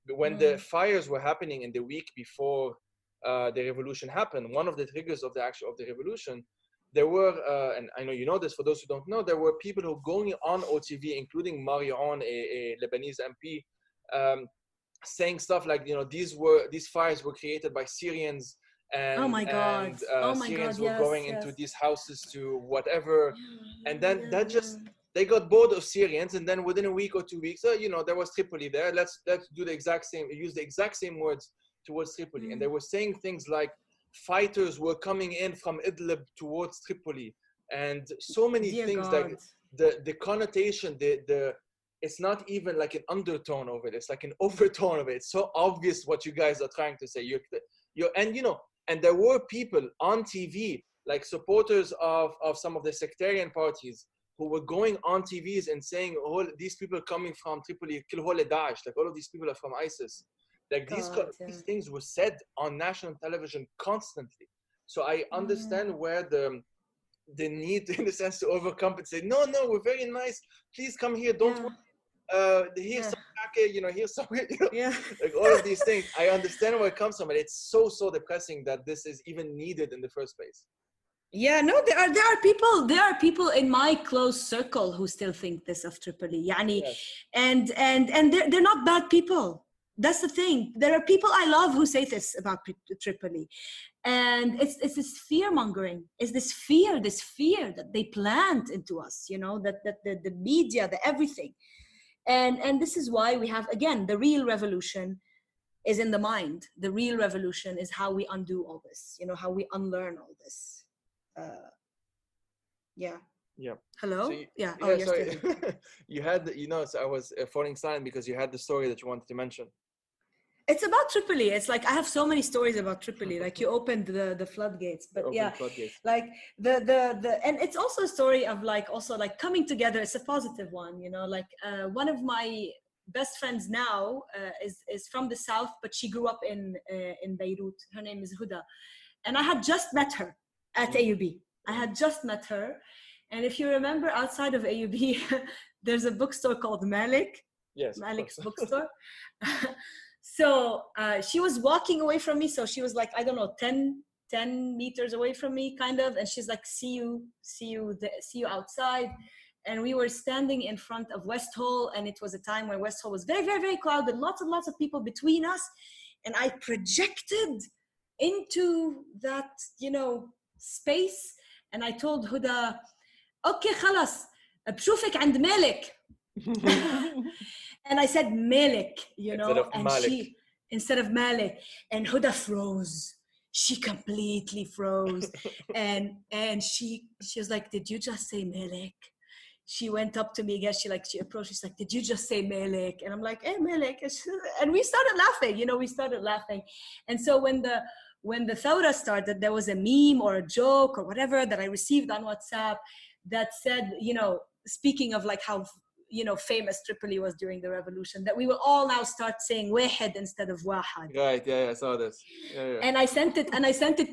But when the fires were happening in the week before the revolution happened, one of the triggers of the revolution, there were, and I know you know this, for those who don't know, there were people who going on OTV, including Marion, a Lebanese MP, saying stuff like, these fires were created by Syrians, Oh my God. Oh my Syrians God. were Yes, going yes. into these houses to whatever, and then Yeah, that yeah. just they got bored of Syrians, and then within a week or 2 weeks, there was Tripoli there. Let's do the exact same, use the exact same words towards Tripoli, and they were saying things like fighters were coming in from Idlib towards Tripoli, and so many Dear things God. like the connotation, the it's not even like an undertone of it, it's like an overtone of it. It's so obvious what you guys are trying to say. And there were people on TV, like supporters of some of the sectarian parties, who were going on TVs and saying, oh, these people coming from Tripoli, Daesh, like all of these people are from ISIS. Like these things were said on national television constantly. So I understand where the need, in a sense, to overcompensate. No, we're very nice. Please come here. Don't worry. Here's some jacket, here's some, like all of these things. I understand where it comes from, and it's so depressing that this is even needed in the first place. Yeah, no, there are people in my close circle who still think this of Tripoli. Yani, Yes. and they're not bad people. That's the thing. There are people I love who say this about Tripoli. And it's this fear mongering. It's this fear that they plant into us, that the media, the everything. And this is why we have, again, the real revolution is in the mind. The real revolution is how we undo all this, how we unlearn all this. Yeah. Hello? So sorry. You had, so I was falling silent because you had the story that you wanted to mention. It's about Tripoli. It's like I have so many stories about Tripoli. Like you opened the floodgates, but floodgates. Like the and it's also a story of like also like coming together. It's a positive one, Like one of my best friends now is from the south, but she grew up in Beirut. Her name is Huda, and I had just met her at AUB. I had just met her, and if you remember, outside of AUB, there's a bookstore called Malik. Yes, Malik's bookstore. So she was walking away from me. So she was like, I don't know, 10 meters away from me, kind of. And she's like, see you outside. And we were standing in front of West Hall. And it was a time when West Hall was very, very, very crowded. Lots and lots of people between us. And I projected into that, space. And I told Huda, okay, خلاص, بشوفك عند مالك. And I said Malik, instead of Malik, and Huda froze. She completely froze, and she was like, "Did you just say Malik?" She went up to me again. She approached. She's like, "Did you just say Malik?" And I'm like, "Hey, Malik," and we started laughing. And so when the Thawra started, there was a meme or a joke or whatever that I received on WhatsApp that said, speaking of like how famous Tripoli was during the revolution, that we will all now start saying wahed instead of wahad. Right, yeah, I saw this. Yeah. And I sent it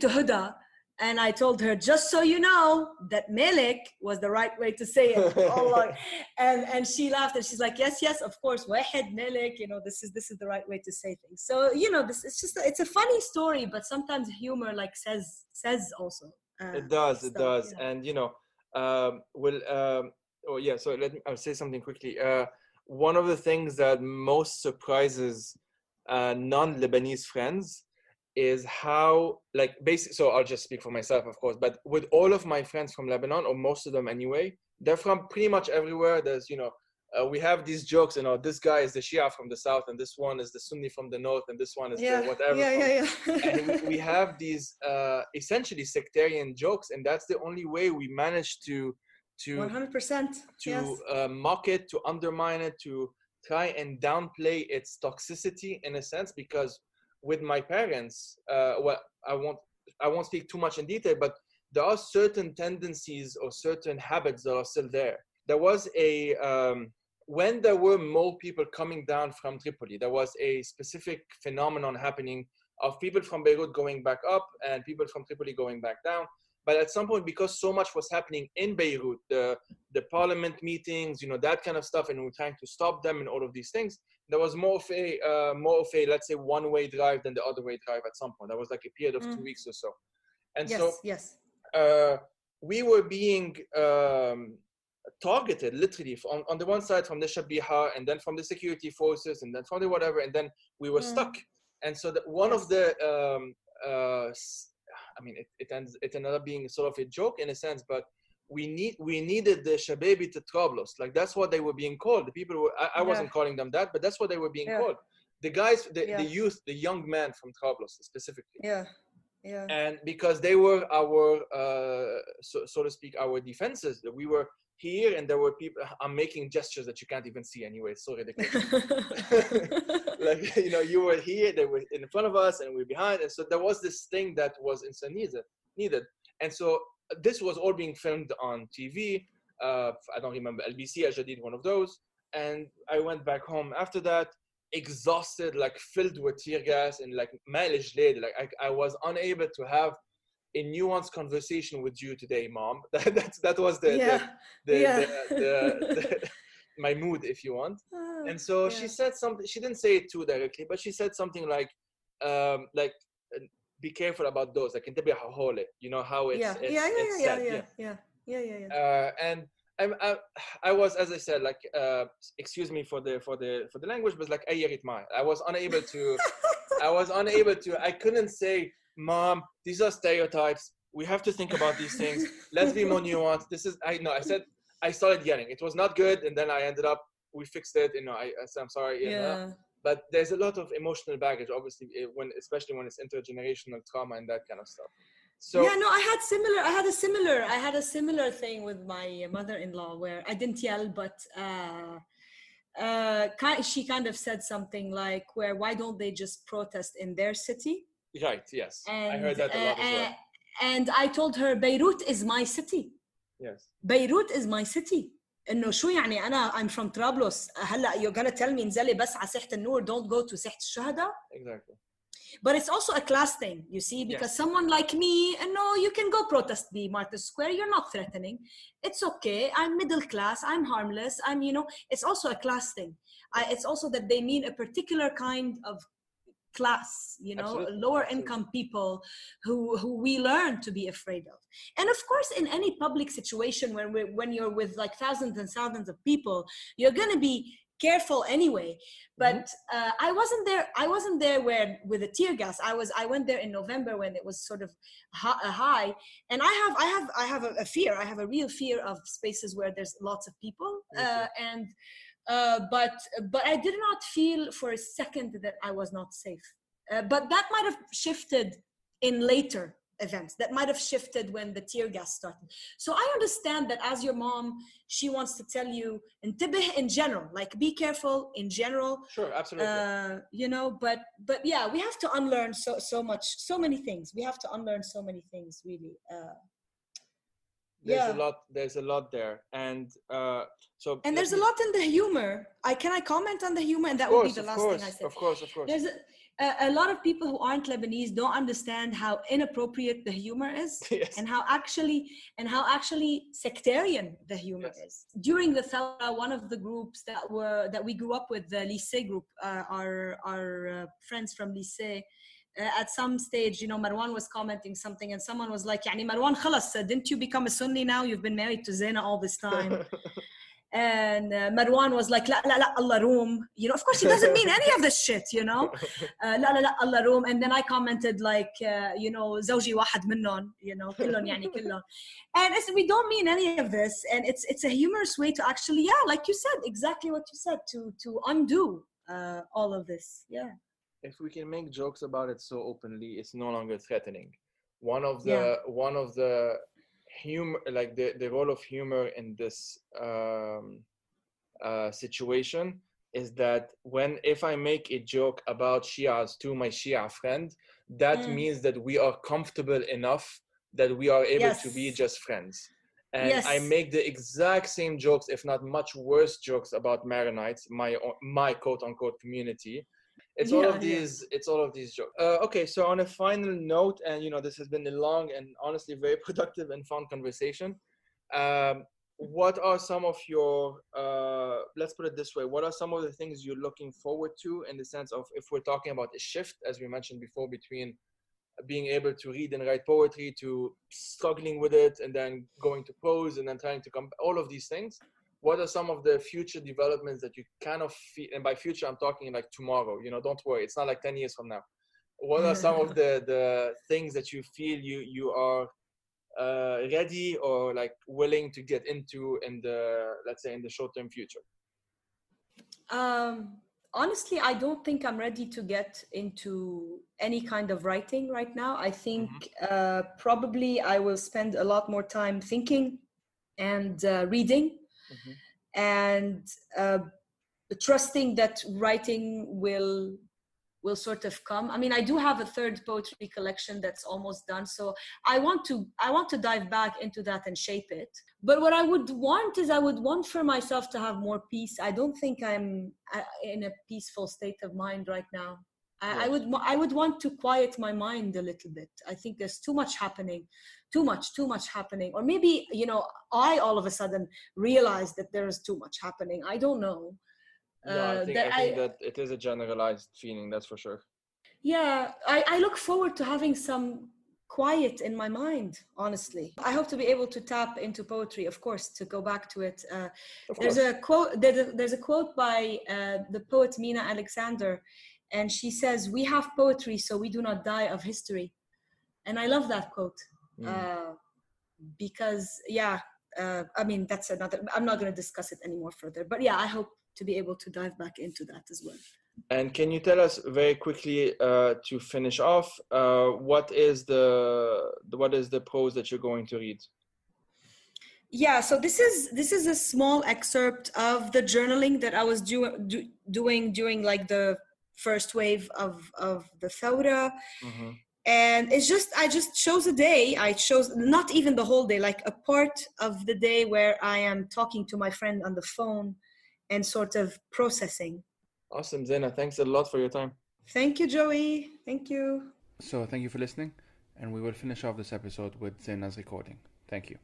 to Huda, and I told her, just so you know, that Malik was the right way to say it. And she laughed, and she's like, yes, of course, wahed Malik, this is the right way to say things. So, it's a funny story, but sometimes humor like says also. It does. And, so I'll say something quickly. One of the things that most surprises non-Lebanese friends is how, like, so I'll just speak for myself, of course, but with all of my friends from Lebanon, or most of them anyway, they're from pretty much everywhere. There's, we have these jokes, this guy is the Shia from the south, and this one is the Sunni from the north, and this one is the whatever. And we have these essentially sectarian jokes, and that's the only way we manage to 100%. Mock it, to undermine it, to try and downplay its toxicity in a sense. Because with my parents, I won't speak too much in detail, but there are certain tendencies or certain habits that are still there. There was when there were more people coming down from Tripoli, there was a specific phenomenon happening of people from Beirut going back up and people from Tripoli going back down. But at some point, because so much was happening in Beirut, the parliament meetings, that kind of stuff, and we were trying to stop them and all of these things, there was more of a let's say, one-way drive than the other-way drive at some point. There was like a period of 2 weeks or so. And we were being targeted, literally, on the one side from the Shabiha, and then from the security forces, and then from the whatever, and then we were stuck. And so one of the I mean, it ended up being sort of a joke in a sense, but we needed the Shababi to Trablos. Like, that's what they were being called. The people were, I wasn't calling them that, but that's what they were being called. The guys, the youth, the young men from Trablos specifically. Yeah. And because they were our, so to speak, our defenses. We were here, and there were people. I'm making gestures that you can't even see anyway. It's so ridiculous. Like, you know, you were here, they were in front of us, and we were behind. And so there was this thing that was needed. And so this was all being filmed on TV. I don't remember, LBC, I did one of those. And I went back home after that, exhausted, like filled with tear gas, and like I was unable to have a nuanced conversation with you today, Mom. That was my mood, if you want. And so she said something. She didn't say it too directly, but she said something like be careful about those. Like, you know how it's said. And I was, as I said, like, excuse me for the language, but like, I was unable to. I couldn't say, Mom, these are stereotypes. We have to think about these things. Let's be more nuanced. I started yelling. It was not good, and then I ended up. We fixed it. You know, I'm sorry. You know? But there's a lot of emotional baggage, obviously, especially when it's intergenerational trauma and that kind of stuff. So yeah, no, I had a similar thing with my mother-in-law, where I didn't yell, but she kind of said something like, why don't they just protest in their city? Right. Yes, I heard that a lot as well. And I told her, Beirut is my city. Yes. Beirut is my city. إنه شو يعني I'm from Trablos. هلا you're gonna tell me انزلي بس على ساحة النور, don't go to ساحة الشهداء. Exactly. But it's also a class thing, you see, because someone like me, no, you can go protest the Martyrs Square. You're not threatening. It's okay. I'm middle class. I'm harmless. It's also a class thing. It's also that they mean a particular kind of class, Absolutely. Lower income people who we learn to be afraid of. And of course, in any public situation when you're with like thousands and thousands of people, you're going to be careful anyway. But I wasn't there with the tear gas. I went there in November when it was sort of high, and I have a fear. I have a real fear of spaces where there's lots of people, but I did not feel for a second that I was not safe. But that might have shifted in later events. That might have shifted when the tear gas started. So I understand that as your mom, she wants to tell you انتبه in general, like be careful in general. Sure, absolutely. But yeah, we have to unlearn so many things. We have to unlearn so many things, really. There's a lot there, and there's a lot in the humor. Can I comment on the humor? And that would be the last thing I said. Of course. There's a lot of people who aren't Lebanese don't understand how inappropriate the humor is. Yes. and how actually sectarian the humor is. During the Thawra, one of the groups that we grew up with, the Lycée group, our friends from Lycée, at some stage, Marwan was commenting something, and someone was like, يعني Marwan, خلاص, didn't you become a Sunni now? You've been married to Zeina all this time. And Marwan was like, لا Allah room. Of course he doesn't mean any of this shit, لا Allah room. And then I commented like, زوجي واحد منهم, كلهم يعني كلهم. And we don't mean any of this. And it's a humorous way to actually, like you said, exactly what you said, to undo all of this. Yeah. If we can make jokes about it so openly, it's no longer threatening. One of the humor, like the role of humor in this situation is that if I make a joke about Shias to my Shia friend, that means that we are comfortable enough that we are able to be just friends. And I make the exact same jokes, if not much worse jokes about Maronites, my quote unquote community. It's all of these jokes. Okay, so on a final note, and this has been a long and honestly very productive and fun conversation. What are some of your, let's put it this way, what are some of the things you're looking forward to, in the sense of, if we're talking about a shift, as we mentioned before, between being able to read and write poetry to struggling with it and then going to prose and then trying to come, all of these things. What are some of the future developments that you kind of feel, and by future I'm talking like tomorrow, don't worry, it's not like 10 years from now. what are some of the things that you feel you are ready or like willing to get into in the, let's say, in the short-term future? Honestly, I don't think I'm ready to get into any kind of writing right now. I think probably I will spend a lot more time thinking and reading and trusting that writing will sort of come. I mean, I do have a third poetry collection that's almost done, so I want to dive back into that and shape it. But what I would want is, I would want for myself to have more peace. I don't think I'm in a peaceful state of mind right now. I would want to quiet my mind a little bit. I think there's too much happening, too much happening. Or maybe, I all of a sudden realized that there is too much happening. I don't know. I think that it is a generalized feeling, that's for sure. Yeah, I look forward to having some quiet in my mind, honestly. I hope to be able to tap into poetry, of course, to go back to it. There's a quote by the poet Mina Alexander, and she says, "We have poetry, so we do not die of history." And I love that quote because, I mean, that's another, I'm not going to discuss it anymore further. But yeah, I hope to be able to dive back into that as well. And can you tell us very quickly, to finish off, what is the prose that you're going to read? Yeah, so this is a small excerpt of the journaling that I was doing during like the first wave of the Thawra. And it's just, I just chose a day. I chose not even the whole day, like a part of the day where I am talking to my friend on the phone and sort of processing. Awesome, Zeina. Thanks a lot for your time. Thank you, Joey. Thank you. So thank you for listening, and we will finish off this episode with Zeina's recording. Thank you.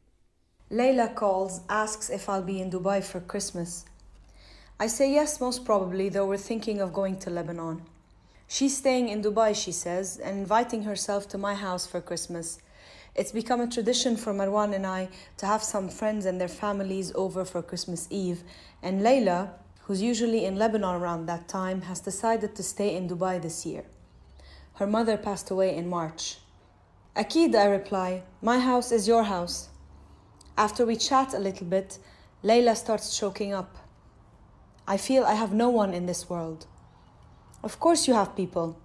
Layla calls, asks if I'll be in Dubai for Christmas. I say yes, most probably, though we're thinking of going to Lebanon. She's staying in Dubai, she says, and inviting herself to my house for Christmas. It's become a tradition for Marwan and I to have some friends and their families over for Christmas Eve, and Layla, who's usually in Lebanon around that time, has decided to stay in Dubai this year. Her mother passed away in March. Akid, I reply, my house is your house. After we chat a little bit, Layla starts choking up. I feel I have no one in this world. Of course you have people,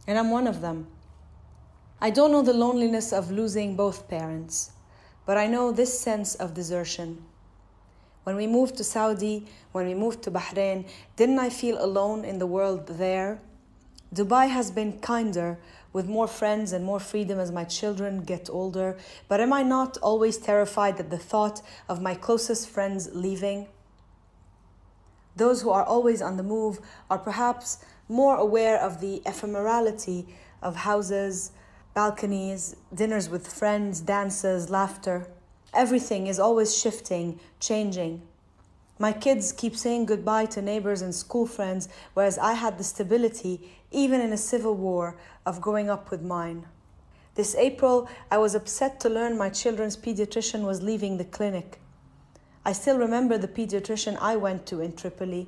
and I'm one of them. I don't know the loneliness of losing both parents, but I know this sense of desertion. When we moved to Saudi, when we moved to Bahrain, didn't I feel alone in the world there? Dubai has been kinder, with more friends and more freedom as my children get older, but am I not always terrified at the thought of my closest friends leaving? Those who are always on the move are perhaps more aware of the ephemerality of houses, balconies, dinners with friends, dances, laughter. Everything is always shifting, changing. My kids keep saying goodbye to neighbors and school friends, whereas I had the stability, even in a civil war, of growing up with mine. This April, I was upset to learn my children's pediatrician was leaving the clinic. I still remember the pediatrician I went to in Tripoli.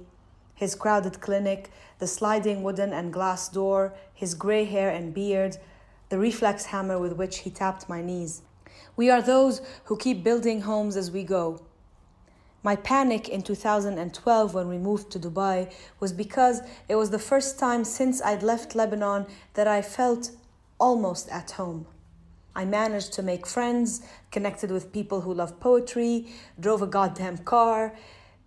His crowded clinic, the sliding wooden and glass door, his gray hair and beard, the reflex hammer with which he tapped my knees. We are those who keep building homes as we go. My panic in 2012 when we moved to Dubai was because it was the first time since I'd left Lebanon that I felt almost at home. I managed to make friends, connected with people who love poetry, drove a goddamn car,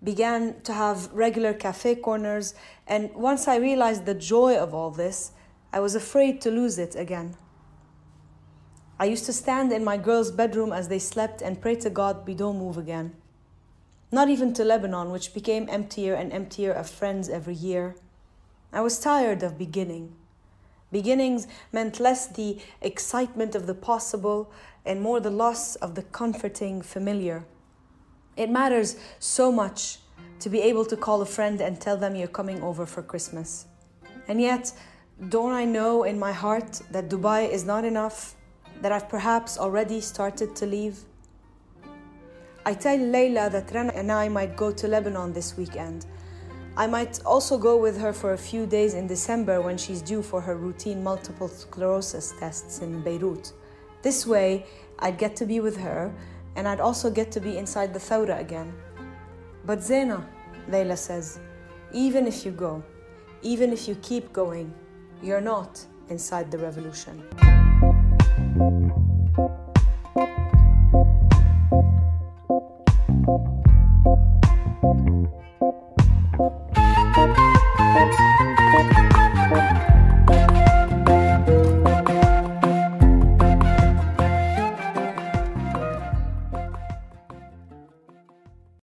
began to have regular cafe corners, and once I realized the joy of all this, I was afraid to lose it again. I used to stand in my girls' bedroom as they slept and pray to God we don't move again. Not even to Lebanon, which became emptier and emptier of friends every year. I was tired of beginning. Beginnings meant less the excitement of the possible and more the loss of the comforting familiar. It matters so much to be able to call a friend and tell them you're coming over for Christmas. And yet, don't I know in my heart that Dubai is not enough, that I've perhaps already started to leave? I tell Layla that Rana and I might go to Lebanon this weekend. I might also go with her for a few days in December when she's due for her routine multiple sclerosis tests in Beirut. This way, I'd get to be with her, and I'd also get to be inside the Thawra again. But Zeina, Layla says, even if you go, even if you keep going, you're not inside the revolution.